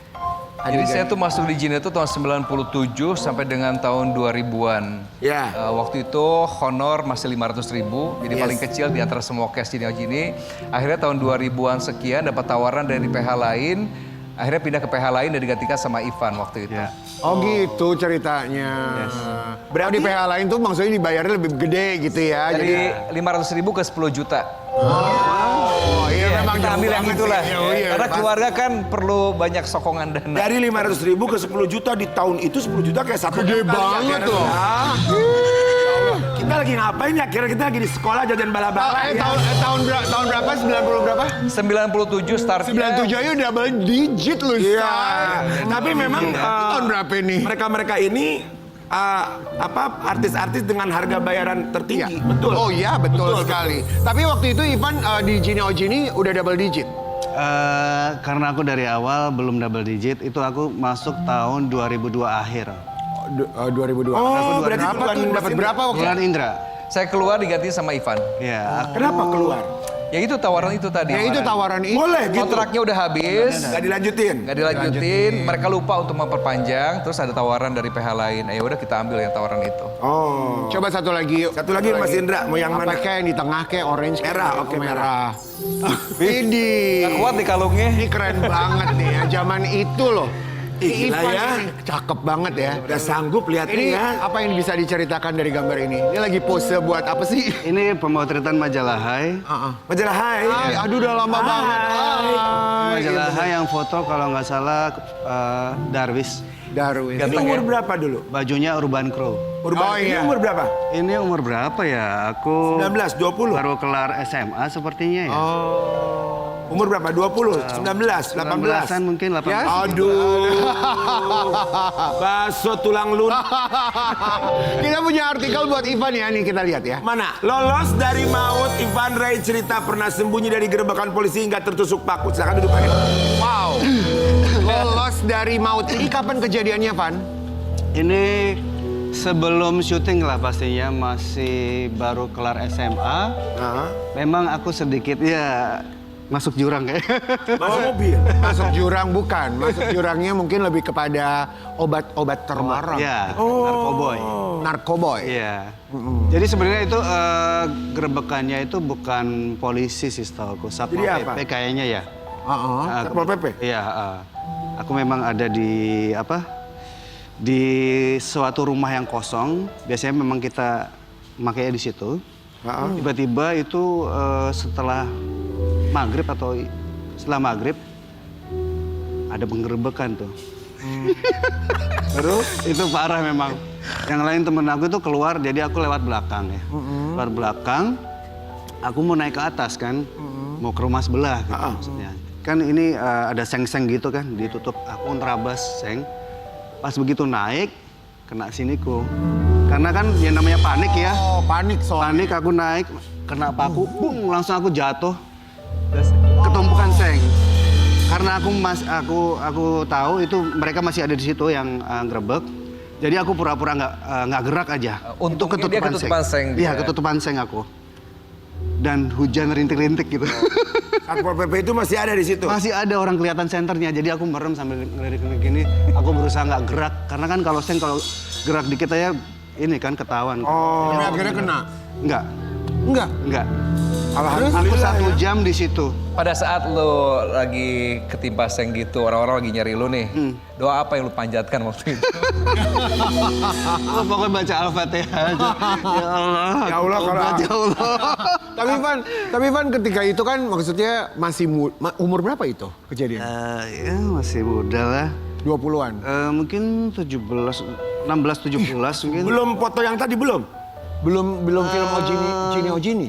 Jadi
adegan?
saya tuh masuk di Jin itu tahun 97 sampai dengan tahun 2000-an.
Ya.
Waktu itu honor masih 500.000, jadi
Yes.
paling kecil di antara semua cast Jini Oh Jini. Akhirnya tahun 2000-an sekian dapat tawaran dari PH lain. Akhirnya pindah ke PH lain dan digantikan sama Ivan waktu itu.
Ya.
Oh gitu ceritanya. Berarti di PH lain tuh maksudnya dibayarnya lebih gede gitu ya.
Dari 500.000 ke 10 juta.
Oh iya memang
Kita
jauh
ambil yang
banget
itulah.
sih. Oh, iya,
Karena
pasti.
keluarga kan perlu banyak sokongan dana.
Dari 500.000 ke 10 juta di tahun itu 10 juta kayak 1
Gede
juta.
banget
Ya,
loh.
Kita lagi ngapain ya? Kira kita lagi di sekolah jajan bala-bala ya.
Tahun berapa? 90 berapa?
97 startnya.
97 aja udah double digit loh.
Iya.
Say.
Tapi memang
Tahun berapa ini?
mereka ini artis-artis dengan harga bayaran tertinggi. Betul.
Oh iya betul sekali. Tapi waktu itu Ivan di Gini Oh Gini udah double digit.
Karena aku dari awal belum double digit, itu aku masuk tahun 2002 akhir.
2002.
Oh, berarti
berapa
bulan
tuh? Dapat
Mas
berapa waktu?
Bulan Indra.
Saya keluar diganti sama Ivan.
Ya,
Kenapa keluar?
Ya itu tawaran itu tadi.
Ya itu tawaran itu.
Boleh gitu.
Kontraknya udah habis.
Gak dilanjutin.
Nggak dilanjutin, mereka lupa untuk memperpanjang, terus ada tawaran dari PH lain. Ya udah kita ambil yang tawaran itu.
Oh.
Coba satu lagi yuk.
Satu lagi Mas Indra, mau yang mana?
Apa kayak yang di tengah kayak orange? kayak
Merah,
apa?
oke,
merah. Ini.
Nggak kuat di kalungnya.
Ini keren banget nih ya, zaman itu loh.
Ih, gila
Ivan
ya.
ini cakep banget ya.
Udah sanggup
Ini
lihatnya ya.
apa yang bisa diceritakan dari gambar ini? Ini lagi pose buat apa sih?
ini pemotretan majalah Hai.
Majalah Hai.
Hai, aduh udah lama banget. Hai.
Majalah Hai yang foto kalau nggak salah Darwis.
Darwin.
Ini umur berapa dulu?
Bajunya Urban Crow.
Oh,
Ini
iya.
umur berapa?
Ini umur berapa ya? Aku
19, 20.
baru kelar SMA sepertinya ya.
Umur berapa? 20, 19, 18.
18-an mungkin, 18.
Ya.
Aduh. Bakso tulang lunak.
Kita punya artikel buat Ivan ya, nih kita lihat ya.
Mana? Lolos dari maut, Ivan Ray cerita pernah sembunyi dari gerebekan polisi hingga tertusuk paku. Silakan duduk Pak.
Wow. Lolos dari maut. Ini kapan kejadiannya, Van?
Ini sebelum syuting lah pastinya, masih baru kelar SMA. Memang aku sedikit ya masuk jurang kayak.
Bawa mobil.
Masuk jurang bukan. Masuk jurangnya mungkin lebih kepada obat-obat terlarang.
Ya, narkoboy.
Narkoboy.
Iya. Jadi sebenarnya itu gerebekannya itu bukan polisi sih setahu aku. Satpol
Jadi
PP
apa?
kayaknya ya.
Satpol PP?
Iya. Aku memang ada di di suatu rumah yang kosong. Biasanya memang kita makanya di situ. Tiba-tiba itu setelah maghrib atau setelah maghrib ada penggerebekan tuh. Terus itu parah memang. Yang lain temen aku itu keluar, jadi aku lewat belakang ya. Lewat belakang, aku mau naik ke atas kan, mau ke rumah sebelah gitu maksudnya. Kan ini ada seng-seng gitu kan, ditutup. Aku nerabas seng. Pas begitu naik, kena siniku. Karena kan yang namanya panik ya.
Oh, panik soalnya.
Panik aku naik, kena paku, bung, langsung aku jatuh. Ketumpukan seng. Karena aku tahu itu mereka masih ada di situ yang grebek. Jadi aku pura-pura nggak gerak aja.
Untungnya dia ketutupan seng
Iya,
dia.
ketutupan seng aku. Dan hujan rintik-rintik gitu.
Satpol PP itu masih ada di situ.
Masih ada orang kelihatan senternya. Jadi aku merem sambil ngelirik-ngelirik gini. Aku berusaha nggak gerak. Karena kan kalau seng kalau gerak dikit aja ini kan ketahuan.
Oh, akhirnya kena.
Enggak,
Enggak.
enggak.
Alhamdulillah
Aku 1
ya.
jam di situ.
Pada saat lo lagi ketimpa seng gitu, orang-orang lagi nyari lo nih. Doa apa yang lo panjatkan waktu itu?
Oh, pokoknya baca Al-Fatihah aja. Ya Allah.
Ya Allah, kalau
ya Allah.
Tapi Van ketika itu kan maksudnya masih umur berapa itu kejadian?
Ya masih muda lah.
20-an.
Mungkin 16, 17 mungkin.
Belum foto yang tadi belum?
Belum film Gini Oh Gini.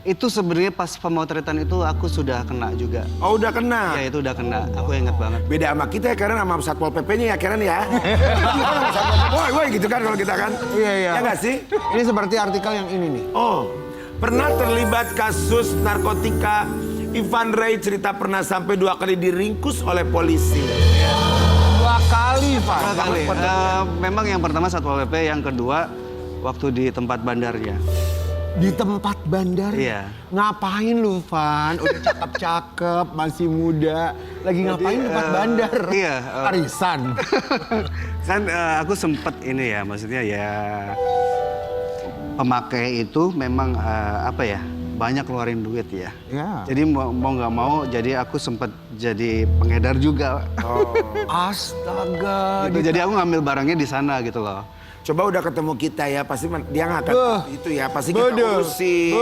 Itu sebenarnya pas pemotretan itu aku sudah kena juga.
Oh udah kena?
Ya itu udah kena, aku ingat banget.
Beda sama kita ya Karen sama Satpol PP-nya ya Karen ya. Woi gitu kan kalau kita kan.
Iya, iya.
Ya nggak sih?
Ini seperti artikel yang ini nih.
Oh, pernah terlibat kasus narkotika. Ivan Ray cerita pernah sampai 2 kali diringkus oleh polisi.
2 kali, Pak.
Dua kali. Memang yang pertama Satpol PP, yang kedua waktu di tempat bandarnya.
Di tempat bandar?
Iya.
Ngapain lu, Van? Udah cakep-cakep, masih muda. Lagi ngapain di tempat bandar?
Iya.
Arisan.
Kan aku sempet ini ya, maksudnya ya pemakai itu memang apa ya, banyak keluarin duit ya.
Ya.
Jadi mau nggak mau, jadi aku sempet jadi pengedar juga.
Astaga.
Gitu. Jadi aku ngambil barangnya di sana gitu loh.
Coba udah ketemu kita ya, pasti dia nggak akan itu ya, pasti kita
Bener.
urusin,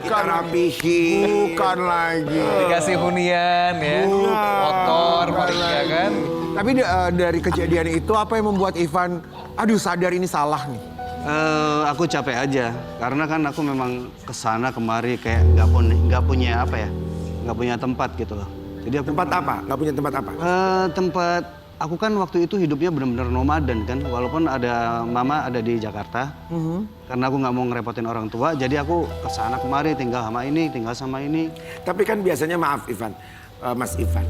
kita rapihin.
Bukan lagi.
Dikasih hunian ya, motor, ya kan.
Tapi dari kejadian itu apa yang membuat Ivan, aduh sadar ini salah nih?
Aku capek aja, karena kan aku memang kesana kemari kayak nggak punya apa ya, nggak punya tempat gitu loh. Jadi aku
Tempat apa? Nggak punya tempat apa?
tempat aku kan waktu itu hidupnya benar-benar nomaden kan, walaupun ada mama ada di Jakarta, karena aku nggak mau ngerepotin orang tua, jadi aku kesana kemari tinggal sama ini, tinggal sama ini.
Tapi kan biasanya maaf Ivan, Mas Ivan.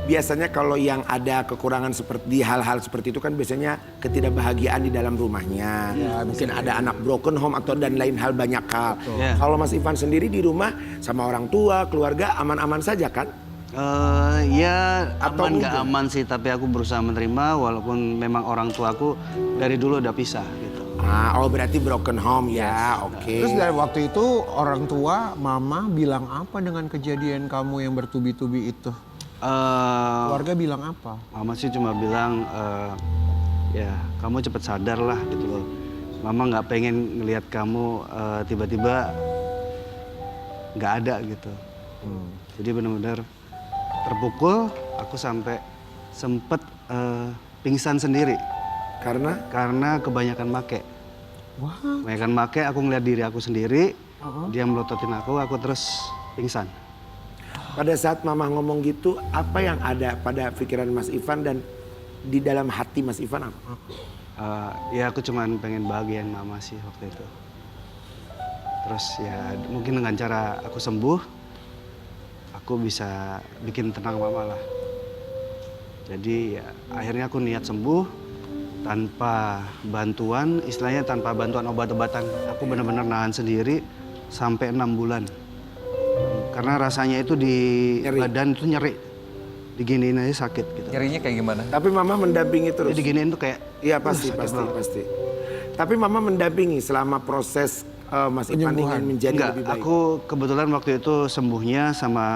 Biasanya kalau yang ada kekurangan seperti hal-hal seperti itu kan biasanya ketidakbahagiaan di dalam rumahnya. Mungkin ada anak broken home atau dan lain hal banyak hal.
Ya.
Kalau Mas Ivan sendiri di rumah sama orang tua, keluarga aman-aman saja kan?
Ya
Atau
aman nggak
enggak?
aman sih, tapi aku berusaha menerima walaupun memang orang tuaku dari dulu udah pisah gitu.
Oh berarti broken home ya, oke.
Terus dari waktu itu orang tua, mama bilang apa dengan kejadian kamu yang bertubi-tubi itu? Keluarga bilang apa?
Mama sih cuma bilang ya kamu cepet sadar lah gitu loh. Mama nggak pengen ngelihat kamu tiba-tiba nggak ada gitu. Jadi benar-benar terpukul, aku sampai sempet pingsan sendiri karena kebanyakan make.
Wah.
Kebanyakan make, aku ngeliat diri aku sendiri, dia melototin aku terus pingsan.
Pada saat mama ngomong gitu, apa yang ada pada pikiran Mas Ivan dan di dalam hati Mas Ivan apa?
Ya aku cuman pengen bahagiain mama sih waktu itu. Terus ya mungkin dengan cara aku sembuh, aku bisa bikin tenang mama lah. Jadi ya akhirnya aku niat sembuh tanpa bantuan, istilahnya tanpa bantuan obat-obatan. Aku benar-benar nahan sendiri sampai 6 bulan. Karena rasanya itu di badan itu nyeri. Diginiin aja sakit gitu.
Nyerinya kayak gimana?
Tapi mama mendampingi terus.
Jadi diginiin tuh kayak
Iya pasti. Tapi mama mendampingi selama proses Mas Ivan ingin menjadi
enggak,
lebih baik.
aku kebetulan waktu itu sembuhnya sama,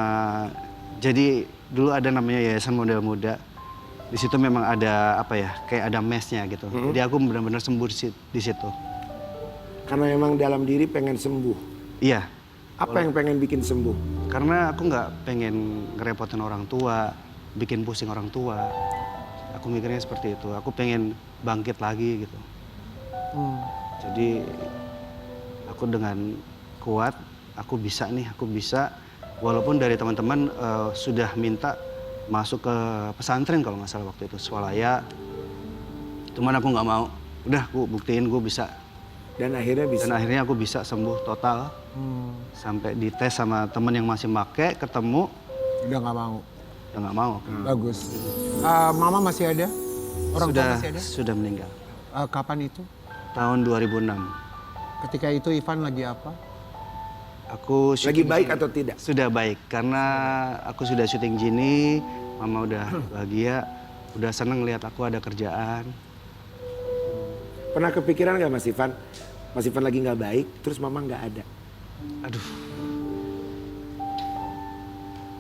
jadi dulu ada namanya Yayasan Model Muda. Di situ memang ada apa ya, kayak ada mesnya gitu. Jadi aku benar-benar sembuh di situ.
Karena memang dalam diri pengen sembuh.
Iya,
Apa yang pengen bikin sembuh?
karena aku nggak pengen ngerepotin orang tua, bikin pusing orang tua. Aku mikirnya seperti itu, aku pengen bangkit lagi gitu. Jadi aku dengan kuat, aku bisa. Walaupun dari teman-teman sudah minta masuk ke pesantren kalau nggak salah waktu itu, swalaya. Cuman aku nggak mau. Udah, aku buktiin gue bisa.
Dan akhirnya bisa.
Dan akhirnya aku bisa sembuh total. Sampai dites sama temen yang masih make, ketemu,
Udah nggak mau.
ya nggak mau.
Bagus. Mama masih ada? Orang tua masih ada?
Sudah meninggal.
Kapan itu?
Tahun 2006.
Ketika itu Ivan lagi apa?
Aku
Lagi
syuting
baik atau tidak?
Sudah baik, karena aku sudah syuting gini, mama udah bahagia, udah seneng lihat aku ada kerjaan.
Pernah kepikiran nggak Mas Ivan? Mas Ivan lagi nggak baik, terus mama nggak ada.
Aduh.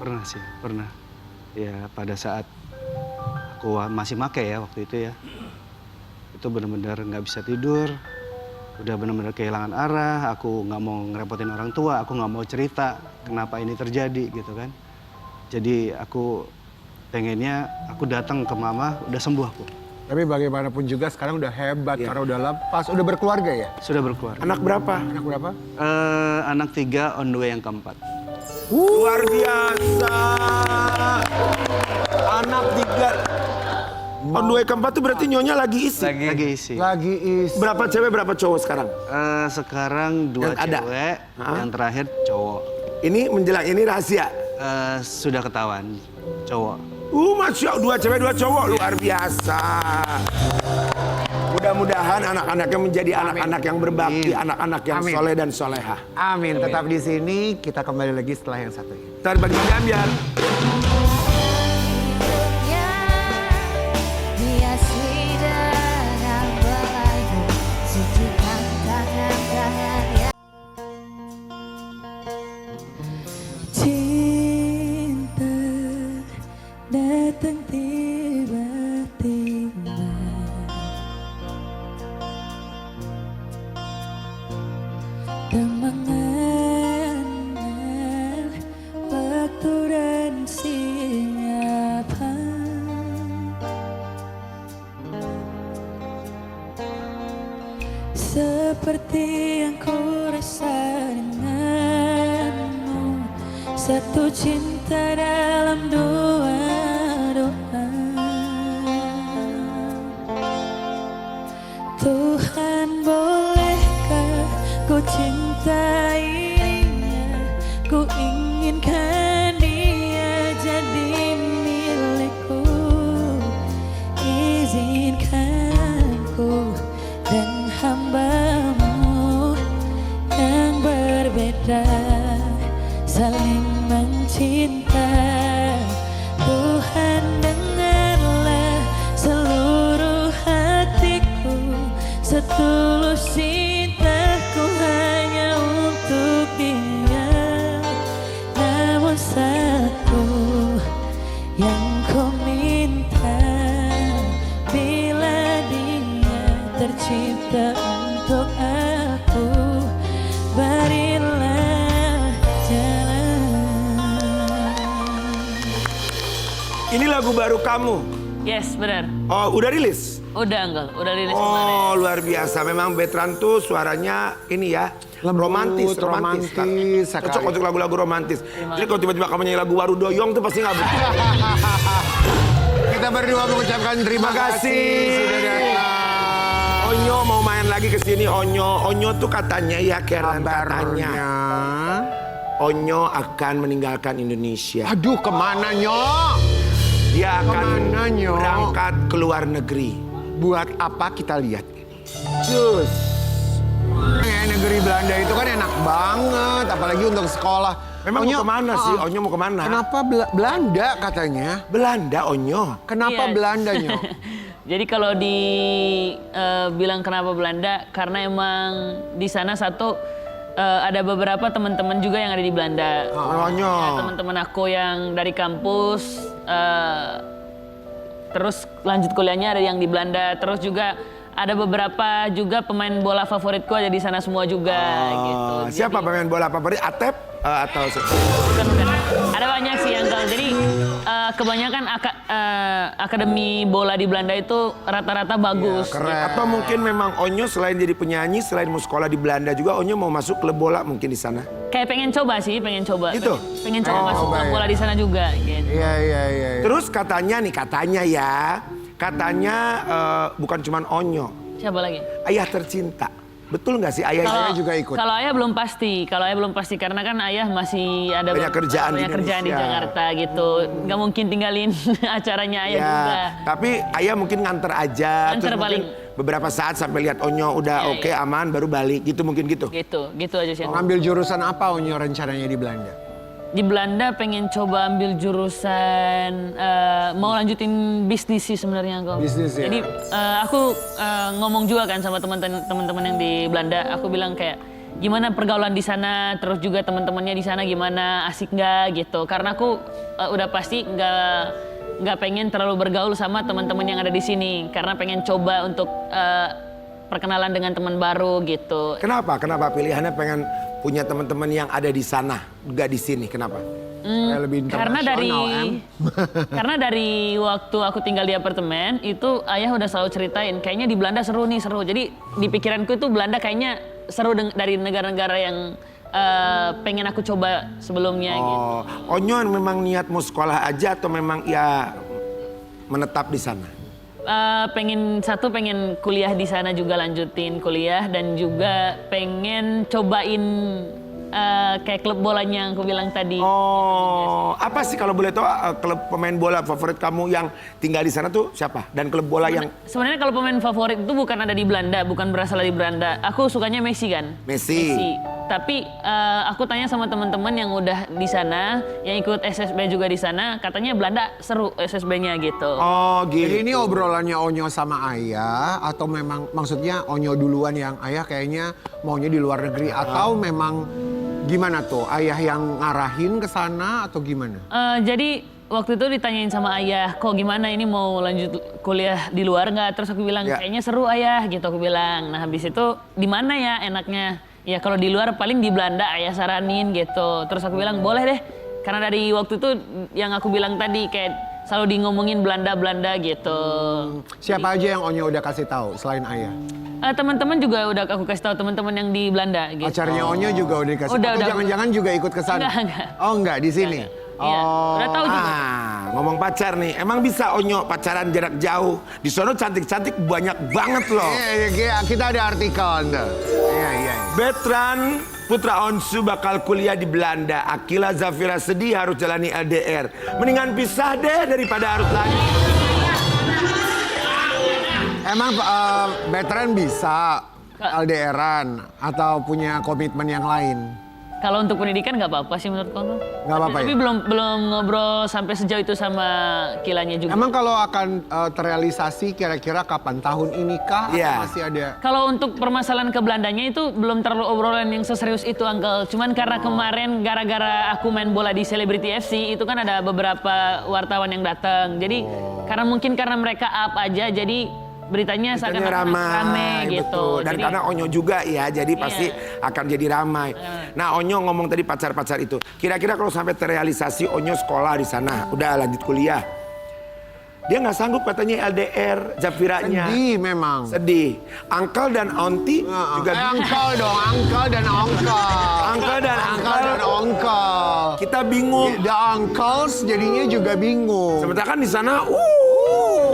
Pernah sih, pernah. Ya pada saat aku masih make ya waktu itu ya. Itu benar-benar nggak bisa tidur. Udah benar-benar kehilangan arah, aku nggak mau ngerepotin orang tua, aku nggak mau cerita kenapa ini terjadi gitu kan. Jadi aku pengennya aku datang ke mama, udah sembuh aku.
Tapi bagaimanapun juga sekarang udah hebat karena udah lepas, udah berkeluarga ya?
Sudah berkeluarga.
Anak berapa?
Anak berapa?
Anak 3, on the way yang keempat.
Luar biasa. Anak 3. On the way keempat tuh berarti nyonya lagi isi.
Lagi isi.
Lagi
Berapa cewek, berapa cowok sekarang?
Sekarang 2
Yang ada?
cewek, yang terakhir cowok.
Ini menjelang ini rahasia.
Sudah ketahuan, cowok.
Masya Allah, 2 cewek 2 cowok, luar biasa. Mudah-mudahan anak-anaknya menjadi anak-anak yang berbakti, anak-anak yang
Amin.
soleh dan soleha.
Amin. Tetap di sini, kita kembali lagi setelah yang satu ini.
Ntar bagi Ambiar.
Cinta datang tiba-tiba, tak mengenal waktu dan siapa. Seperti yang ku rasa denganmu, satu cinta dalam 2 doa. Tuhan, bolehkah ku cintainya, ku inginkan dia jadi milikku. Izinkan ku dan hamba-Mu yang berbeda saling mencinta. Tuhan, dengarlah seluruh hatiku, setulus cintaku hanya untuk dia. Namun satu yang ku minta, bila dia tercipta untuk aku, berilah jalan.
Ini lagu baru kamu.
Yes, benar.
Oh, udah rilis?
Udah, Uncle. Udah rilis kemarin.
Oh, luar biasa. Memang Betran tuh suaranya ini ya, romantis
romantis sekali.
Cocok untuk lagu-lagu romantis. Jadi kalau tiba-tiba kamu nyanyi lagu Waru Doyong tuh pasti nggak betul.
Kita berdua mengucapkan terima kasih sudah datang.
Onyo mau main lagi ke sini. Onyo tuh katanya ya, Karen, katanya Onyo akan meninggalkan Indonesia.
Aduh, kemana Nyok?
Dia akan
Kemana, Nyo?
berangkat ke luar negeri.
Buat apa kita lihat ini?
Cus.
Negeri Belanda itu kan enak banget, apalagi untuk sekolah.
Memang mau kemana sih? Onyo mau kemana?
Kenapa Belanda katanya?
Belanda, Onyo.
Kenapa
Iya.
Belanda Nyok?
Jadi kalau bilang kenapa Belanda, karena emang di sana satu ada beberapa teman-teman juga yang ada di Belanda.
Onyo.
Ya, teman-teman aku yang dari kampus, terus lanjut kuliahnya ada yang di Belanda, terus juga ada beberapa juga pemain bola favoritku ada di sana semua juga gitu.
Siapa pemain bola favorit? Atep atau
Bukan. Ada banyak sih Uncle. Jadi kebanyakan akademi bola di Belanda itu rata-rata bagus.
Keren.
Atau mungkin memang Onyo selain jadi penyanyi, selain mau sekolah di Belanda juga Onyo mau masuk klub bola mungkin di sana.
Kayak pengen coba sih, pengen coba.
Gitu?
Pengen coba masuk klub
baik.
bola di sana juga gitu.
Iya.
Terus katanya bukan cuman Onyo,
Siapa lagi?
ayah tercinta. Betul nggak sih ayah?
Saya juga ikut.
Kalau ayah belum pasti. Karena kan ayah masih ada
Banyak kerjaan di
kerjaan di
Indonesia.
Jakarta gitu. Nggak mungkin tinggalin acaranya ayah
Ya,
juga.
tapi ayah mungkin nganter aja.
Nganter
terus mungkin
paling.
beberapa saat sampai lihat Onyo udah
Iya,
oke,
iya.
aman, baru balik gitu mungkin gitu.
Gitu aja sih.
Ngambil jurusan apa Onyo rencananya di Belanda?
Di Belanda pengen coba ambil jurusan mau lanjutin bisnis sih sebenarnya Uncle.
Bisnis ya?
Jadi aku ngomong juga kan sama teman-teman yang di Belanda. Aku bilang kayak gimana pergaulan di sana, terus juga teman-temannya di sana gimana, asik nggak gitu. Karena aku udah pasti nggak pengen terlalu bergaul sama teman-teman yang ada di sini. Karena pengen coba untuk perkenalan dengan teman baru gitu.
Kenapa pilihannya pengen punya teman-teman yang ada di sana, nggak di sini? Kenapa?
Kayak lebih
Karena dari
internasional, Em.
karena dari waktu aku tinggal di apartemen itu ayah udah selalu ceritain kayaknya di Belanda seru nih seru. Jadi di pikiranku itu Belanda kayaknya seru dari negara-negara yang pengen aku coba sebelumnya gitu.
Onyo memang niat mau sekolah aja atau memang ya menetap di sana?
Pengen kuliah di sana juga lanjutin kuliah dan juga pengen cobain kayak klub bolanya yang aku bilang tadi.
Oh, apa sih kalau boleh tahu klub pemain bola favorit kamu yang tinggal di sana tuh siapa? Dan klub bola yang
Sebenarnya kalau pemain favorit itu bukan ada di Belanda, bukan berasal dari Belanda. Aku sukanya Messi kan.
Messi.
Tapi aku tanya sama teman-teman yang udah di sana, yang ikut SSB juga di sana, katanya Belanda seru SSB-nya gitu.
Oh, gitu.
Jadi ini obrolannya Onyo sama Ayah atau memang maksudnya Onyo duluan yang Ayah kayaknya maunya di luar negeri atau memang gimana tuh? Ayah yang ngarahin ke sana atau gimana?
Jadi waktu itu ditanyain sama ayah, kok gimana ini mau lanjut kuliah di luar nggak? Terus aku bilang
Ya.
kayaknya seru ayah gitu aku bilang. Nah habis itu di mana ya enaknya? Ya kalau di luar paling di Belanda ayah saranin gitu. Terus aku bilang boleh deh. Karena dari waktu itu yang aku bilang tadi kayak selalu di ngomongin Belanda gitu.
Siapa aja yang Onyo udah kasih tahu selain Ayah?
Teman-teman juga udah aku kasih tahu teman-teman yang di Belanda gitu.
Pacarnya Onyo juga udah dikasih
Udah,
atau
udah.
jangan-jangan juga ikut ke sana?
Enggak.
Oh enggak, di sini?
Iya, udah tahu juga.
Ngomong pacar nih, emang bisa Onyo pacaran jarak jauh? Di sono cantik-cantik banyak banget loh.
Iya, kita ada artikel tuh. Iya.
Betran putra Onsu bakal kuliah di Belanda. Akila Zafira sedih harus jalani LDR. Mendingan pisah deh daripada harus lagi.
Emang veteran bisa LDR-an atau punya komitmen yang lain?
Kalau untuk pendidikan nggak apa-apa sih menurut kamu.
Nggak apa-apa
Tapi
ya?
belum ngobrol sampai sejauh itu sama Kilanya juga.
Emang kalau akan terrealisasi kira-kira kapan? Tahun ini kah?
Iya.
Atau masih ada?
Kalau untuk permasalahan ke Belandanya itu belum terlalu obrolan yang seserius itu, Uncle. Cuman karena kemarin gara-gara aku main bola di Celebrity FC, itu kan ada beberapa wartawan yang datang. Jadi karena mereka up aja, jadi beritanya
Beritanya
seakan-akan
ramai,
rame gitu.
betul. Dan
Jadi,
karena Onyo juga ya, jadi
Iya.
pasti akan jadi ramai. Nah, Onyo ngomong tadi pacar-pacar itu. Kira-kira kalau sampai terrealisasi Onyo sekolah di sana, udah lanjut kuliah. Dia nggak sanggup katanya LDR Zafiranya.
Sedih memang.
Sedih. Uncle dan Auntie juga
Uncle dong, uncle dan uncle.
Uncle dan
Uncle dan uncle.
kita bingung.
The uncles jadinya juga bingung.
Sementara kan di sana,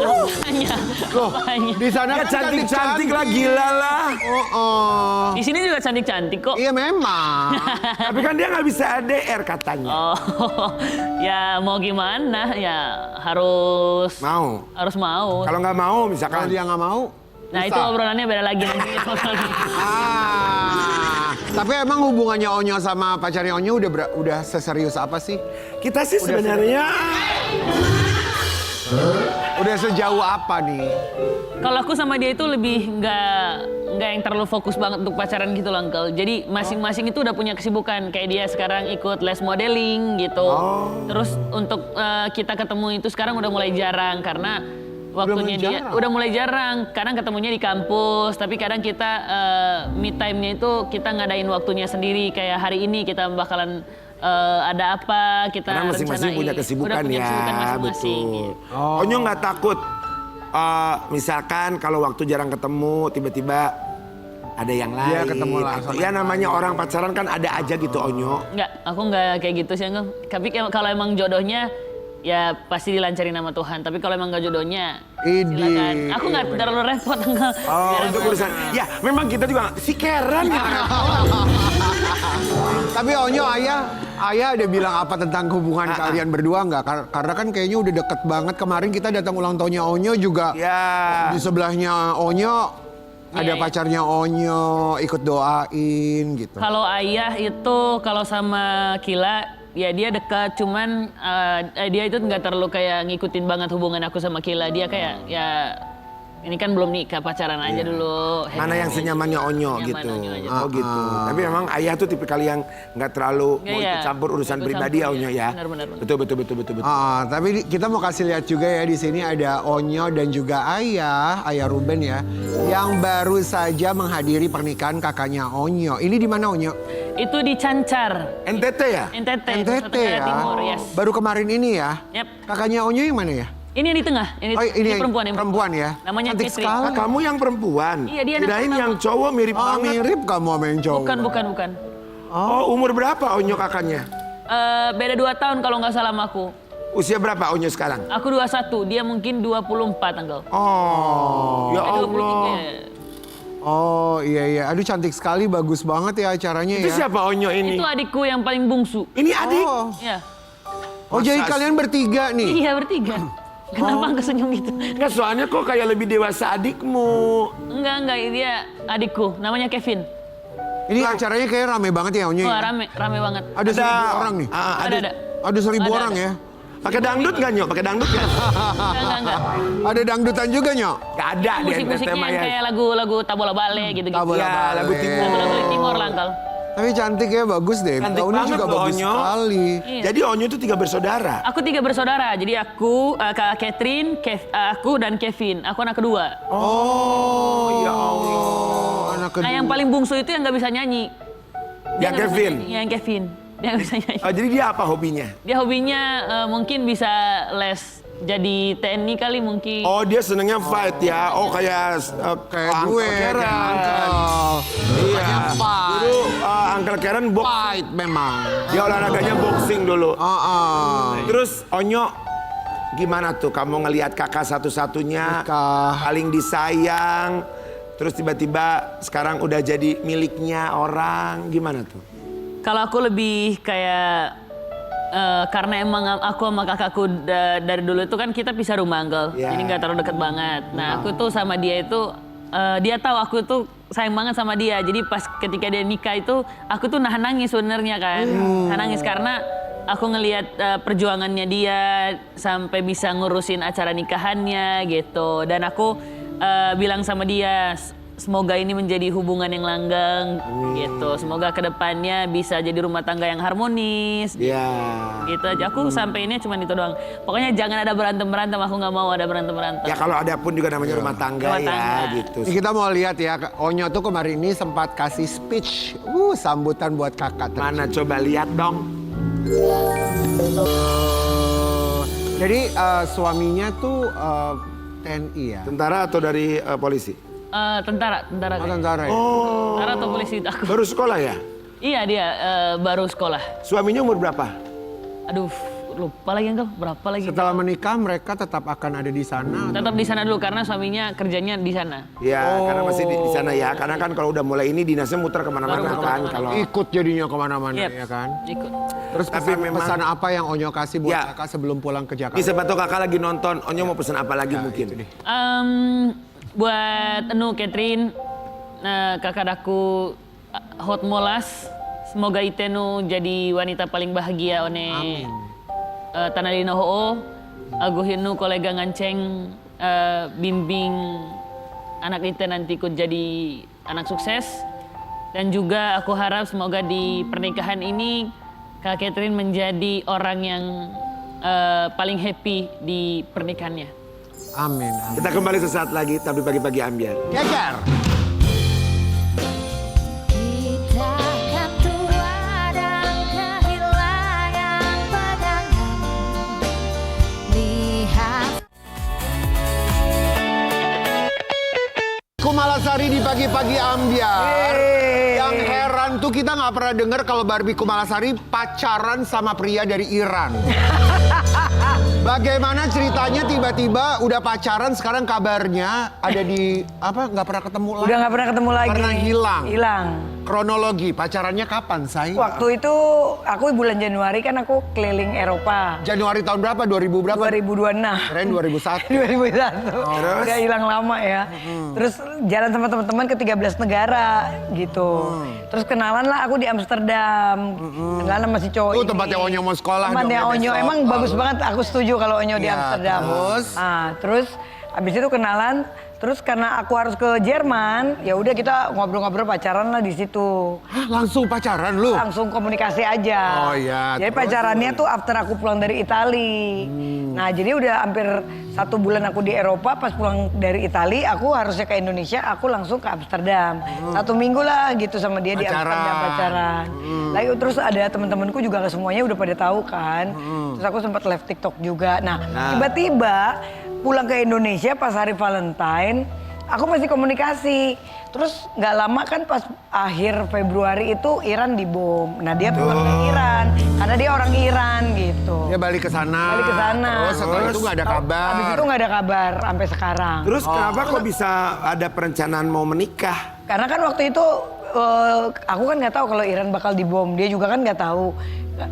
apanya?
Loh,
Apanya?
di sana
dia
kan
cantik-cantik lah, gila lah.
Di sini juga cantik-cantik kok.
Iya memang.
Tapi kan dia nggak bisa LDR katanya.
Oh, ya mau gimana? Ya harus
Mau.
mau.
Kalau nggak mau
Kalau
misalkan.
dia nggak mau.
Nah
bisa.
itu obrolannya beda lagi nanti.
Tapi emang hubungannya Onyo sama pacarnya Onyo udah seserius apa sih?
Kita sih sebenarnya
Udah sejauh apa nih?
Kalau aku sama dia itu lebih nggak yang terlalu fokus banget untuk pacaran gitu loh, Uncle. Jadi masing-masing itu udah punya kesibukan. Kayak dia sekarang ikut les modeling gitu. Terus untuk kita ketemu itu sekarang udah mulai jarang karena waktunya dia udah mulai jarang. Kadang ketemunya di kampus, tapi kadang kita me time-nya itu kita ngadain waktunya sendiri. Kayak hari ini kita bakalan ada apa kita
karena masing-masing
rencanain.
punya kesibukan
Udah punya
ya,
kesibukan masing-masing,
betul.
gitu.
Onyo nggak takut, misalkan kalau waktu jarang ketemu, tiba-tiba ada yang lain.
Dia ketemu lah
Atau
sama
ya
yang
namanya orang pacaran kan ada aja gitu Onyo.
Enggak, aku enggak kayak gitu sih, Uncle. Tapi kalau emang jodohnya, ya pasti dilancarin sama Tuhan. Tapi kalau emang enggak jodohnya, silakan. Aku enggak terlalu repot, Uncle.
Oh, untuk urusan. Ya, memang kita juga si Karen ya.
Tapi Onyo, ayah ada bilang apa tentang hubungan kalian berdua nggak? Karena kan kayaknya udah deket banget. Kemarin kita datang ulang tahunnya Onyo juga.
Ya.
Di sebelahnya Onyo ada
Iya.
pacarnya Onyo ikut doain gitu.
Kalau ayah itu kalau sama Kila, ya dia dekat. Cuman dia itu nggak terlalu kayak ngikutin banget hubungan aku sama Kila. Dia kayak ya ini kan belum nikah, pacaran aja dulu.
Mana yang senyamannya Onyo
Nyaman
gitu.
Onyo aja.
Oh gitu. Tapi memang ayah tuh tipikal yang nggak terlalu mau
Iya,
ikut campur urusan
ikut
pribadi ya
campur,
Onyo
iya.
ya.
Benar.
Betul.
Tapi kita mau kasih lihat juga ya di sini ada Onyo dan juga ayah Ruben ya, yang baru saja menghadiri pernikahan kakaknya Onyo. Ini di mana Onyo?
Itu di Cancar,
NTT ya?
NTT,
NTT
Nusa Tenggara
ya.
Timur, yes.
Baru kemarin ini ya.
Yap.
Kakaknya Onyo yang mana ya?
Ini yang di tengah, ini,
Oh, ini yang
perempuan, yang
perempuan ya.
Namanya
Cantik
Catherine.
sekali.
Ah, kamu yang perempuan?
Iya, dia anak
Kirain
pertama.
yang cowok mirip
Oh,
banget.
mirip kamu sama yang cowok.
Bukan.
Oh, umur berapa Onyo kakaknya?
Beda 2 tahun kalau nggak salah sama aku.
Usia berapa Onyo sekarang?
Aku 21, dia mungkin 24, Uncle.
Oh, ya Allah.
23.
Oh iya. Aduh cantik sekali, bagus banget ya acaranya
Itu
ya.
siapa Onyo ini?
Itu adikku yang paling bungsu.
Ini adik?
Oh,
Ya.
jadi
Masa-
kalian bertiga nih.
Iya, bertiga. Kenapa Uncle senyum gitu?
Enggak, soalnya kok kayak lebih dewasa adikmu.
Enggak, dia adikku, namanya Kevin.
Ini acaranya kayak rame banget ya Onyo.
Wah,
Ya?
rame banget.
Ada 1.000 orang nih.
Ada.
Ada 1.000
Ada.
orang ya.
Pakai dangdut nggak Nyok? Pakai dangdut nggak?
Enggak.
Ada dangdutan juga Nyok.
Nggak ada di NTT
Musik-musiknya
mah
yang
ya.
kayak lagu-lagu Tabola Bale gitu-gitu.
Tabola
Ya,
Bale.
lagu timur.
Lagu-lagu Timor lah, Uncle.
Tapi cantik ya, bagus deh.
Cantik
Gaunnya
banget
juga
loh,
bagus
Onyo.
sekali.
Iya.
Jadi Onyo itu 3 bersaudara.
Aku 3 bersaudara, jadi aku, Kak Catherine, aku dan Kevin. Aku anak kedua.
Oh, ya Allah.
Anak kedua.
Nah, yang paling bungsu itu yang nggak bisa nyanyi. Dia
Yang
nggak bisa
Kevin?
nyanyi. Yang Kevin. Dia nggak bisa nyanyi.
Oh, jadi dia apa hobinya?
Dia hobinya mungkin bisa les jadi TNI kali mungkin.
Oh, dia senengnya fight ya. Oh, kayak
Kayak
Uncle
gue,
Karen.
kayak
Iya. Dulu Uncle Karen box.
Fight memang.
Dia olahraganya boxing dulu.
Terus
Terus Onyo gimana tuh kamu ngelihat kakak satu-satunya
Nikah.
paling disayang, terus tiba-tiba sekarang udah jadi miliknya orang, gimana tuh?
Kalau aku lebih kayak karena emang aku sama kakakku dari dulu itu kan kita pisah rumah, Uncle.
Ya.
Jadi nggak terlalu deket banget. Nah, aku tuh sama dia itu dia tahu aku tuh sayang banget sama dia. Jadi pas ketika dia nikah itu aku tuh nahan nangis sebenarnya kan. Nahan nangis karena aku ngelihat perjuangannya dia sampai bisa ngurusin acara nikahannya gitu. Dan aku bilang sama dia, semoga ini menjadi hubungan yang langgeng gitu. Semoga kedepannya bisa jadi rumah tangga yang harmonis.
Ya.
Gitu aja. Aku sampai ini cuma itu doang. Pokoknya jangan ada berantem-berantem. Aku nggak mau ada berantem-berantem.
Ya kalau ada pun juga namanya rumah tangga
Rumah
ya
tangga.
gitu.
ini kita mau lihat ya, Onyo tuh kemarin ini sempat kasih speech, sambutan buat kakak.
Mana coba lihat dong.
Jadi suaminya tuh TNI ya?
Tentara atau dari polisi?
Tentara
Oh,
kayaknya.
tentara ya?
Tentara atau polisi itu aku.
Baru sekolah ya?
Iya dia baru sekolah.
Suaminya umur berapa?
Aduh, lupa lagi Uncle. Berapa lagi?
Setelah menikah mereka tetap akan ada di sana?
Tetap di sana dulu karena suaminya kerjanya di sana.
Ya, karena masih di sana ya. Karena kan kalau udah mulai ini dinasnya muter kemana-mana
Baru muter
kan.
kemana-mana.
Kalau
Ikut jadinya kemana-mana
Yep.
ya kan?
Ikut.
Terus
Tapi
pesan,
memang-
pesan apa yang Onyo kasih buat
Ya.
kakak sebelum pulang ke Jakarta?
ini siapa tahu kakak lagi nonton. Onyo mau pesan apa lagi mungkin?
itu deh.
Buat Catherine, kakak aku hot molas. Semoga itenu jadi wanita paling bahagia one tanah dina ho'o. Aguhinu kolega nganceng bimbing anak ite nanti ikut jadi anak sukses. Dan juga aku harap semoga di pernikahan ini Kak Catherine menjadi orang yang paling happy di pernikahannya.
Amin.
Kita kembali sesaat lagi, tapi pagi-pagi ambiar.
Geger.
Kita kan tua dan kehilangan pegangan. Lihat
Kumalasari di pagi-pagi ambiar. Yang heran tuh kita nggak pernah dengar kalau Barbie Kumalasari pacaran sama pria dari Iran. Bagaimana ceritanya tiba-tiba udah pacaran sekarang kabarnya ada di apa nggak pernah ketemu lagi?
Udah nggak pernah ketemu lagi.
Pernah hilang.
Hilang.
Kronologi pacarannya kapan, Say?
Waktu itu aku bulan Januari kan aku keliling Eropa.
Januari tahun berapa? 2000 berapa?
2026.
Keren 2001.
2001.
Terus?
Udah hilang lama ya. Terus jalan sama teman-teman ke 13 negara gitu. Terus kenalan lah aku di Amsterdam. Kenalan sama si cowok
Tuh
ini.
tempatnya Onyo mau sekolah dong
Tempatnya
ya
Onyo.
besok.
Emang bagus banget. Aku setuju kalau Onyo di
Ya,
Amsterdam.
terus?
Terus habis itu kenalan Terus karena aku harus ke Jerman, ya udah kita ngobrol-ngobrol pacaran lah di situ.
Hah, langsung pacaran lu?
Langsung komunikasi aja.
Oh iya,
Jadi
terus?
pacarannya tuh after aku pulang dari Itali. Nah jadi udah hampir 1 bulan aku di Eropa, pas pulang dari Itali aku harusnya ke Indonesia, aku langsung ke Amsterdam. 1 minggu lah gitu sama dia di Amsterdam pacaran. Lalu terus ada teman-temanku juga semuanya udah pada tahu kan. Terus aku sempat live TikTok juga. Nah tiba-tiba pulang ke Indonesia pas hari Valentine, aku masih komunikasi. Terus nggak lama kan pas akhir Februari itu Iran dibom. Nah dia pulang ke Iran karena dia orang Iran gitu.
Dia balik ke sana.
Balik ke sana.
Terus setelah itu nggak ada kabar.
Habis itu nggak ada kabar sampai sekarang.
Terus kenapa kok bisa ada perencanaan mau menikah?
Karena kan waktu itu aku kan nggak tahu kalau Iran bakal dibom. Dia juga kan nggak tahu.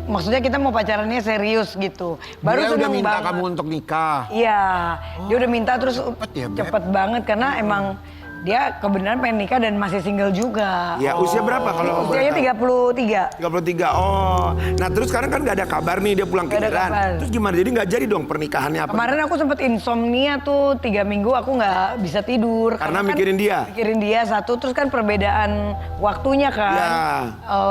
Maksudnya kita mau pacarannya serius gitu.
Dia udah
seneng
minta
banget.
kamu untuk nikah.
Iya, dia udah minta terus
ya, Beb.
cepet banget karena emang dia kebenaran pengen nikah dan masih single juga.
Ya usia berapa kalau
Usianya 33.
33. Oh. Nah terus sekarang kan nggak ada kabar nih dia pulang ke
Nggak ada
Iran.
kabar.
Terus gimana? Jadi nggak jadi dong pernikahannya apa?
Kemarin aku sempet insomnia tuh 3 minggu aku nggak bisa tidur.
Karena
kan
mikirin dia?
Mikirin dia satu, terus kan perbedaan waktunya kan.
Ya.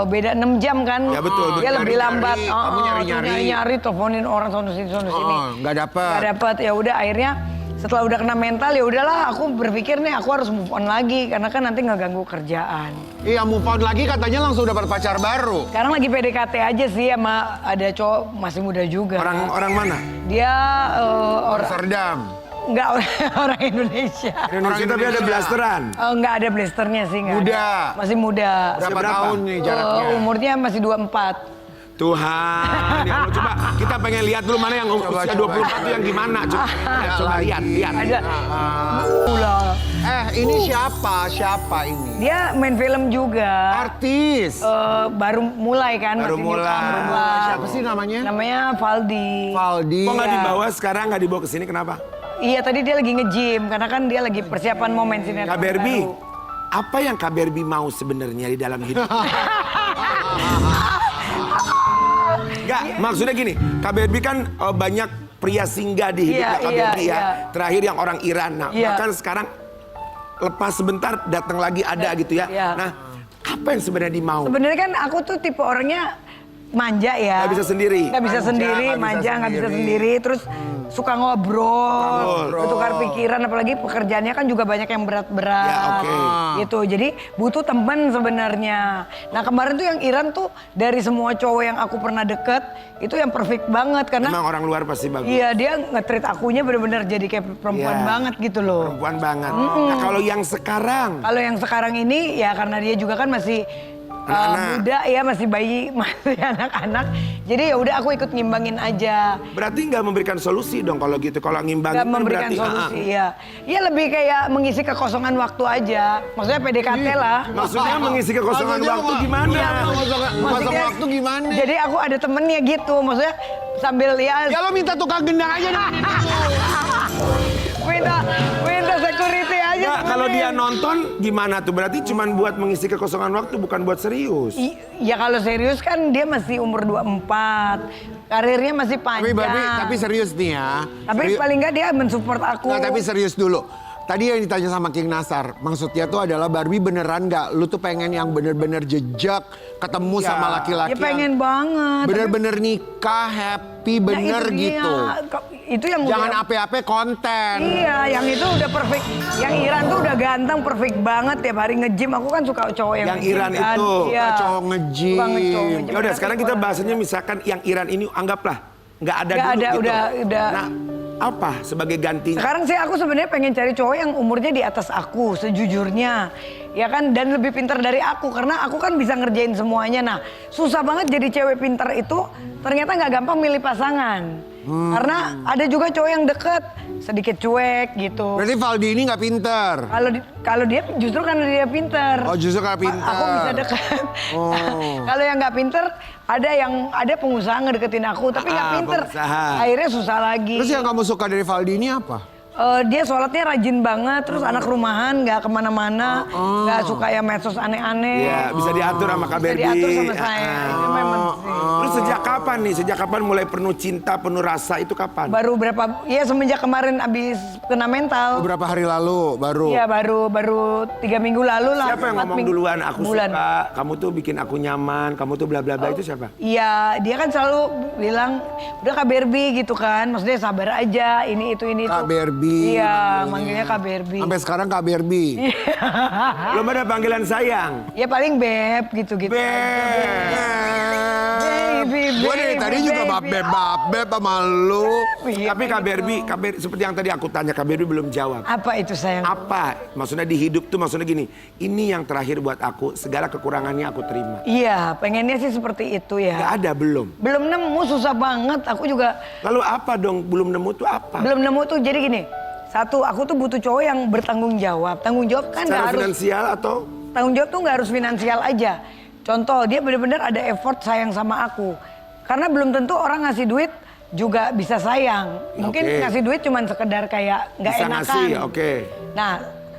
Beda 6 jam kan.
Ya, betul,
Dia
betul.
lebih lambat.
Kamu nyari-nyari.
Nyari, teleponin orang sono sini.
Nggak dapet.
Nggak dapet. Ya udah akhirnya setelah udah kena mental ya udahlah aku berpikir nih aku harus move on lagi karena kan nanti ngeganggu kerjaan.
Iya, move on lagi katanya langsung dapat pacar baru.
Sekarang lagi PDKT aja sih sama ada cowok masih muda juga.
Orang mana?
Dia orang
Amsterdam.
enggak orang Indonesia.
Indonesia tapi ada blasteran.
Enggak ada blasternya sih enggak.
Muda.
Ada. Masih muda.
Berapa
Berapa?
tahun nih jaraknya?
Umurnya masih 24.
Tuhan, ya Allah, coba kita pengen lihat dulu mana yang usia 24 itu yang gimana. Coba lihat.
Ada. Ulah.
Ini siapa ini?
Dia main film juga.
Artis.
Baru mulai kan.
Baru
masih
mulai.
newcomer.
Siapa sih namanya?
Namanya Valdi.
Valdi.
Kok nggak
Iya.
dibawa sekarang, nggak dibawa ke sini kenapa?
Iya tadi dia lagi nge-gym karena kan dia lagi persiapan momen sinetron
Kak Barbie,
baru.
apa yang Kak Barbie mau sebenarnya di dalam hidup? Enggak, maksudnya gini, Kak Barbie kan banyak pria singgah di hidupnya Kak Barbie ya.
iya.
Terakhir yang orang Iran. Nah,
Iya.
bahkan sekarang lepas sebentar datang lagi ada gitu ya.
Iya.
Nah, apa yang sebenarnya dimau?
Sebenarnya kan aku tuh tipe orangnya manja ya.
Nggak bisa sendiri.
Nggak bisa sendiri,
nggak bisa
manja, nggak bisa
sendiri.
sendiri. Terus suka ngobrol,
Ngobrol.
bertukar pikiran. Apalagi pekerjaannya kan juga banyak yang berat-berat.
Ya, oke.
Gitu, jadi butuh teman sebenarnya. Nah kemarin tuh yang Iran tuh dari semua cowok yang aku pernah deket, itu yang perfect banget. Karena
Memang orang luar pasti bagus.
iya dia nge-treat akunya bener-bener jadi kayak perempuan
Iya.
banget gitu loh.
Perempuan banget. Nah, kalau yang sekarang,
Kalau yang sekarang ini ya karena dia juga kan masih
Anak-anak.
muda ya, masih bayi, masih anak-anak. Jadi ya udah aku ikut ngimbangin aja.
berarti nggak memberikan solusi dong kalau gitu. Kalau ngimbangin
Gak
kan
memberikan
berarti,
solusi ya. Ya lebih kayak mengisi kekosongan waktu aja. Maksudnya PDKT lah.
Maksudnya mengisi kekosongan
Maksudnya
waktu
mau-
gimana?
Iya, kosong
Maksudnya-
waktu gimana?
Jadi aku ada temennya gitu. Maksudnya sambil ya
Ya lo minta tukang gendang aja deh.
minta security aja.
Nggak, kalau dia
temenin.
nonton gimana tuh? Berarti cuman buat mengisi kekosongan waktu, bukan buat serius.
Ya kalau serius kan dia masih umur 24. Karirnya masih panjang.
Tapi serius nih ya.
Tapi paling nggak dia mensupport aku.
Nggak, tapi serius dulu. Tadi yang ditanya sama King Nasar, maksudnya tuh adalah Barbie beneran nggak? Lu tuh pengen yang bener-bener jejak, ketemu
Ya.
sama laki-laki
Ya pengen banget.
bener-bener nikah, happy,
Nah,
bener
itu dia.
gitu.
Itu yang
Jangan
udah-
ape-ape konten.
Iya, yang itu udah perfect. Yang Iran tuh udah ganteng, perfect banget. Tiap hari nge-gym. Aku kan suka cowok yang
Yang
nge-gym
Iran
kan.
itu.
Iya.
Cowok nge-gym.
Suka cowok nge-gym.
Ya udah, sekarang kita bahasanya misalkan yang Iran ini anggaplah nggak ada
Nggak
dulu
ada,
gitu.
udah.
Nah, apa sebagai gantinya?
Sekarang sih aku sebenarnya pengen cari cowok yang umurnya di atas aku, sejujurnya. Ya kan, dan lebih pintar dari aku. Karena aku kan bisa ngerjain semuanya. Nah, susah banget jadi cewek pintar itu ternyata nggak gampang milih pasangan. Karena ada juga cowok yang deket, sedikit cuek gitu.
Berarti Valdi ini nggak pinter.
Kalau dia justru karena dia pinter.
Oh, justru karena pinter.
Aku bisa dekat.
Oh.
Kalau yang nggak pinter, ada pengusaha ngedeketin aku, tapi nggak pinter.
pengusaha.
Akhirnya susah lagi.
Terus yang kamu suka dari Valdi ini apa?
Dia sholatnya rajin banget, terus anak rumahan, nggak kemana-mana, nggak suka yang medsos aneh-aneh.
Iya, bisa diatur sama Kak
Bisa
Berbi.
diatur sama saya. Itu memang sih.
Terus sejak kapan nih? Sejak kapan mulai penuh cinta, penuh rasa itu kapan?
Baru berapa? Ya semenjak kemarin abis kena mental.
Beberapa hari lalu baru.
Iya baru 3 minggu lalu lah.
Siapa yang
4
ngomong
minggu.
duluan? Aku
Bulan.
suka, kamu tuh bikin aku nyaman, kamu tuh bla bla bla itu siapa?
Iya, dia kan selalu bilang, udah Kak Berbi gitu kan. Maksudnya sabar aja, ini itu.
Kak Berbi.
Iya, manggilnya Kak Berbi.
Sampai sekarang Kak Berbi.
Belum ada panggilan sayang.
Ya paling Beb gitu-gitu. Baby,
Gue dari tadi juga bab-beb sama lu.
Tapi Kak Berbi, seperti yang tadi aku tanya, Kak Berbi belum jawab.
Apa itu sayang?
Apa? Maksudnya di hidup tuh maksudnya gini, ini yang terakhir buat aku, segala kekurangannya aku terima.
Iya, pengennya sih seperti itu ya.
Gak ada, belum.
Belum nemu, susah banget. Aku juga
Lalu apa dong, belum nemu tuh apa?
belum nemu tuh. Jadi gini, satu, aku tuh butuh cowok yang bertanggung jawab. Tanggung jawab kan nggak
Secara
harus
finansial atau?
tanggung jawab tuh nggak harus finansial aja. Contoh, dia benar-benar ada effort sayang sama aku. Karena belum tentu orang ngasih duit juga bisa sayang. Mungkin
Oke.
ngasih duit cuman sekedar kayak nggak
Bisa
enakan.
ngasih, oke.
Nah,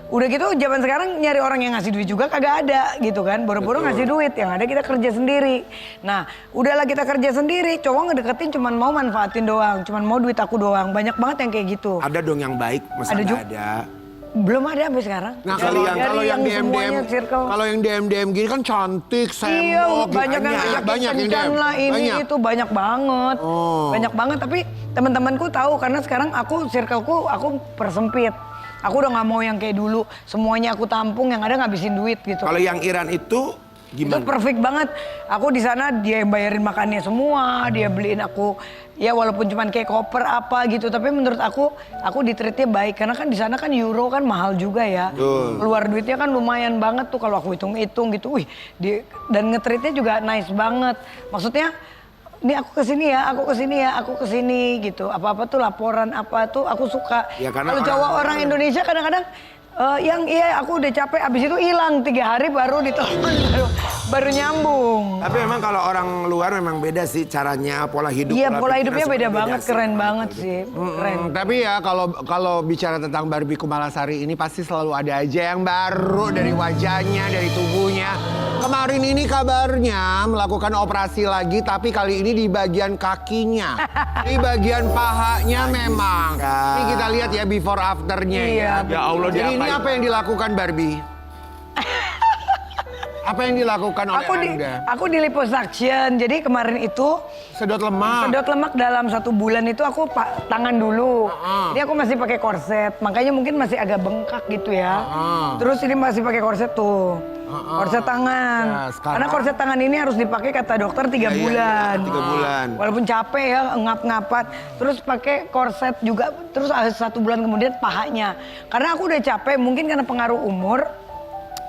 udah gitu zaman sekarang nyari orang yang ngasih duit juga kagak ada gitu kan. Boro-boro ngasih duit, yang ada kita kerja sendiri. Nah, udahlah kita kerja sendiri, cowok ngedeketin cuman mau manfaatin doang, cuman mau duit aku doang. Banyak banget yang kayak gitu.
Ada dong yang baik, masa
Ada
nggak
juga.
ada?
Belum ada sampai sekarang.
Nah
Dari
kalau yang
semuanya
DM
circle.
kalau yang DM gini kan cantik,
Iya,
sembok,
banyak yang ngajakin
banyak yang
kencan
DM.
lah, ini
Banyak.
itu banyak banget.
Oh.
Banyak banget, tapi teman-temanku tahu karena sekarang aku circleku aku persempit. Aku udah nggak mau yang kayak dulu, semuanya aku tampung, yang ada ngabisin duit gitu.
Kalau yang Iran itu
Itu
gimana?
perfect banget. Aku di sana dia yang bayarin makannya semua, dia beliin aku ya walaupun cuman kayak koper apa gitu, tapi menurut aku di-treatnya baik karena kan di sana kan euro kan mahal juga ya.
Betul.
Keluar duitnya kan lumayan banget tuh kalau aku hitung-hitung gitu. Wih, dan nge-treatnya juga nice banget. Maksudnya ini aku kesini ya, aku kesini ya, aku kesini gitu. Apa-apa tuh laporan apa tuh aku suka.
Ya, karena
Kalau cowok
orang-
orang Indonesia kadang-kadang yang iya aku udah capek, abis itu hilang 3 hari baru ditelepon baru nyambung.
Tapi memang kalau orang luar memang beda sih caranya, pola hidup.
Iya pola
pikirnya
hidupnya beda
seperti
banget,
sih.
keren banget sih, keren.
Tapi ya kalau bicara tentang Barbie Kumalasari ini pasti selalu ada aja yang baru dari wajahnya, dari tubuhnya. Kemarin ini kabarnya melakukan operasi lagi tapi kali ini di bagian kakinya. Di bagian pahanya memang. Ini kita lihat ya before afternya
Iya,
ya.
Ya Allah,
Jadi ini
diapain?
apa yang dilakukan Barbie? Apa yang dilakukan oleh Anda?
Aku di liposuction, jadi kemarin itu
Sedot lemak.
sedot lemak dalam 1 bulan itu aku tangan dulu. Ini aku masih pakai korset, makanya mungkin masih agak bengkak gitu ya. Terus ini masih pakai korset tuh. Korset tangan.
Ya, sekarang-
Karena korset tangan ini harus dipakai kata dokter 3
Iya,
bulan.
3 bulan.
Walaupun capek ya, ngap-ngapat. Terus pakai korset juga, terus 1 bulan kemudian pahanya. Karena aku udah capek, mungkin karena pengaruh umur.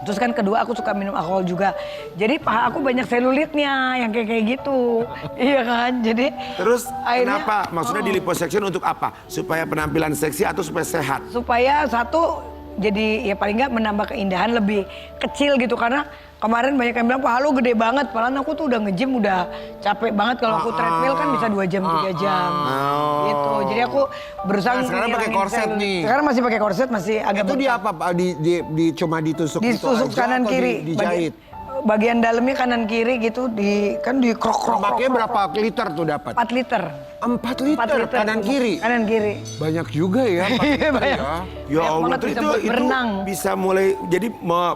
Terus kan kedua aku suka minum alkohol juga. Jadi paha aku banyak selulitnya yang kayak gitu. Iya kan? Jadi
Terus
akhirnya-
kenapa? Maksudnya di liposuction untuk apa? Supaya penampilan seksi atau supaya sehat?
supaya satu jadi ya paling nggak menambah keindahan lebih kecil gitu karena kemarin banyak yang bilang paha lu gede banget, padahal aku tuh udah nge-gym udah capek banget kalau aku treadmill kan bisa 2 jam 3 jam gitu. Jadi aku berusaha
Nah, sekarang pakai
ngilangin
korset
sel-
nih.
Sekarang masih pakai korset, masih agak
Itu di
bengkak.
apa Pak? Cuma ditusuk gitu
Ditusuk
aja
kanan
atau
kiri,
dijahit.
bagian dalamnya kanan kiri gitu kan di krok.
Lemaknya berapa liter tuh dapat?
4 liter.
4 liter,
4 liter
kanan kiri.
Kanan kiri.
Banyak juga ya 4 liter
Banyak.
ya.
Ya
Banyak
Allah,
banget
terus
bisa
itu,
buat
itu
berenang.
bisa mulai jadi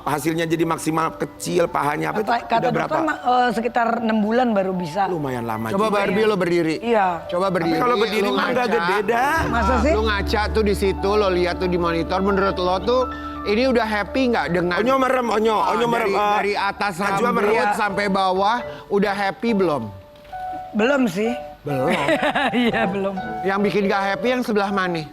hasilnya jadi maksimal kecil pahanya apa itu?
Kata
Udah berapa?
dokter sekitar 6 bulan baru bisa.
Lumayan lama
Coba
juga.
Barbie lo berdiri.
Iya.
Coba berdiri.
Tapi kalau berdiri
lo
mah nggak
ngaca.
gede dah.
Masa sih?
Lo ngaca tuh di situ, lo lihat tuh di monitor. Menurut lo tuh ini udah happy nggak dengan
Onyo merem, onyo merem.
dari atas
Najwa
rambut
merem.
sampai bawah udah happy belum?
Belum sih.
Belum.
Iya belum.
Yang bikin gak happy yang sebelah mana?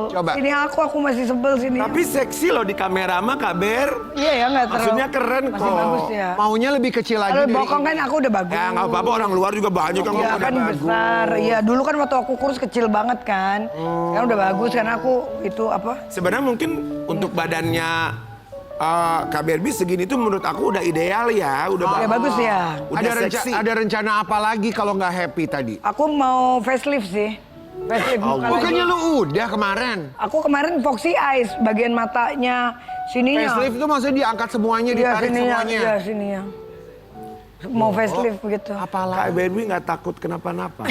Coba.
Sini aku masih sebel sini.
Tapi seksi loh di kamera mah Kak Ber.
Iya ya nggak terlalu.
Maksudnya keren
masih
kok.
bagus ya.
Maunya lebih kecil lagi
Kalau
dari
bokong
ini.
kan aku udah bagus.
Ya nggak apa-apa, orang luar juga banyak yang
Iya
ngomong
kan
udah bagus.
besar. Iya dulu kan waktu aku kurus kecil banget kan. Sekarang udah bagus karena aku itu apa?
Sebenarnya mungkin untuk badannya Kak Berbi segini tuh menurut aku udah ideal ya, udah
Ya bagus ya.
Udah seksi.
Ada rencana apa lagi kalau nggak happy tadi?
Aku mau facelift sih. Facelift muka lagi.
Bukannya lu udah kemarin?
Aku kemarin Foxy Eyes, bagian matanya, sininya.
Facelift itu maksudnya diangkat semuanya,
Iya,
ditarik
sininya,
semuanya.
iya, sininya. Mau facelift begitu.
Kak Barbie nggak takut kenapa-napa.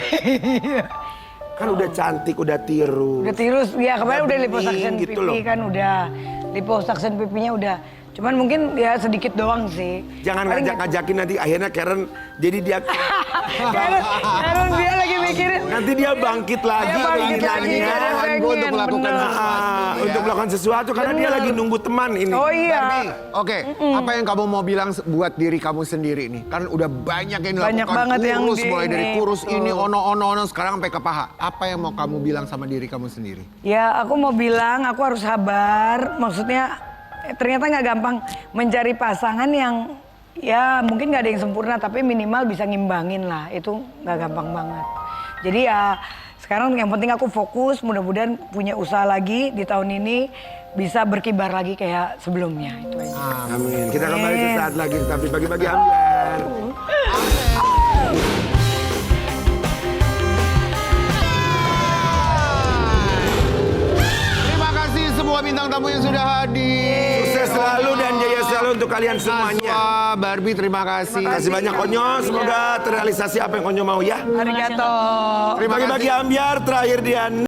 Kan udah cantik, udah tiru.
Udah tirus, ya kemarin udah
bening
liposuction
gitu
pipi
loh.
kan udah. Liposuction pipinya udah. Cuman mungkin ya sedikit doang sih.
Jangan
Paling
ngajak-ngajakin nanti akhirnya Karen jadi dia
Karen dia lagi mikirin.
nanti dia bangkit lagi
Dia bangkit lagi,
keinginannya
dia pengen,
untuk melakukan
bener.
sesuatu.
untuk melakukan sesuatu karena dia lagi nunggu teman ini.
Oh iya.
Barbie, oke, apa yang kamu mau bilang buat diri kamu sendiri nih? Kan udah banyak yang dilakukan,
Banyak banget yang
kurus,
di
mulai dari
ini,
kurus
tuh.
ini, ono, sekarang sampai ke paha. Apa yang mau kamu bilang sama diri kamu sendiri?
Ya aku mau bilang aku harus sabar. Maksudnya ternyata nggak gampang mencari pasangan yang ya mungkin nggak ada yang sempurna tapi minimal bisa ngimbangin lah. Itu nggak gampang banget. Jadi ya sekarang yang penting aku fokus. Mudah-mudahan punya usaha lagi di tahun ini bisa berkibar lagi kayak sebelumnya. Itu aja.
Amin. Kita kembali sesaat lagi tapi bagi-bagi ambiar.
Terima kasih semua bintang tamu yang sudah hadir.
Sukses selalu dan jaya selalu untuk kalian semuanya.
Wah, Barbie terima kasih.
Terima kasih banyak Onyo, semoga terrealisasi apa yang Onyo mau ya.
Arigato.
Terima kasih.
Bagi-bagi ambiar terakhir dia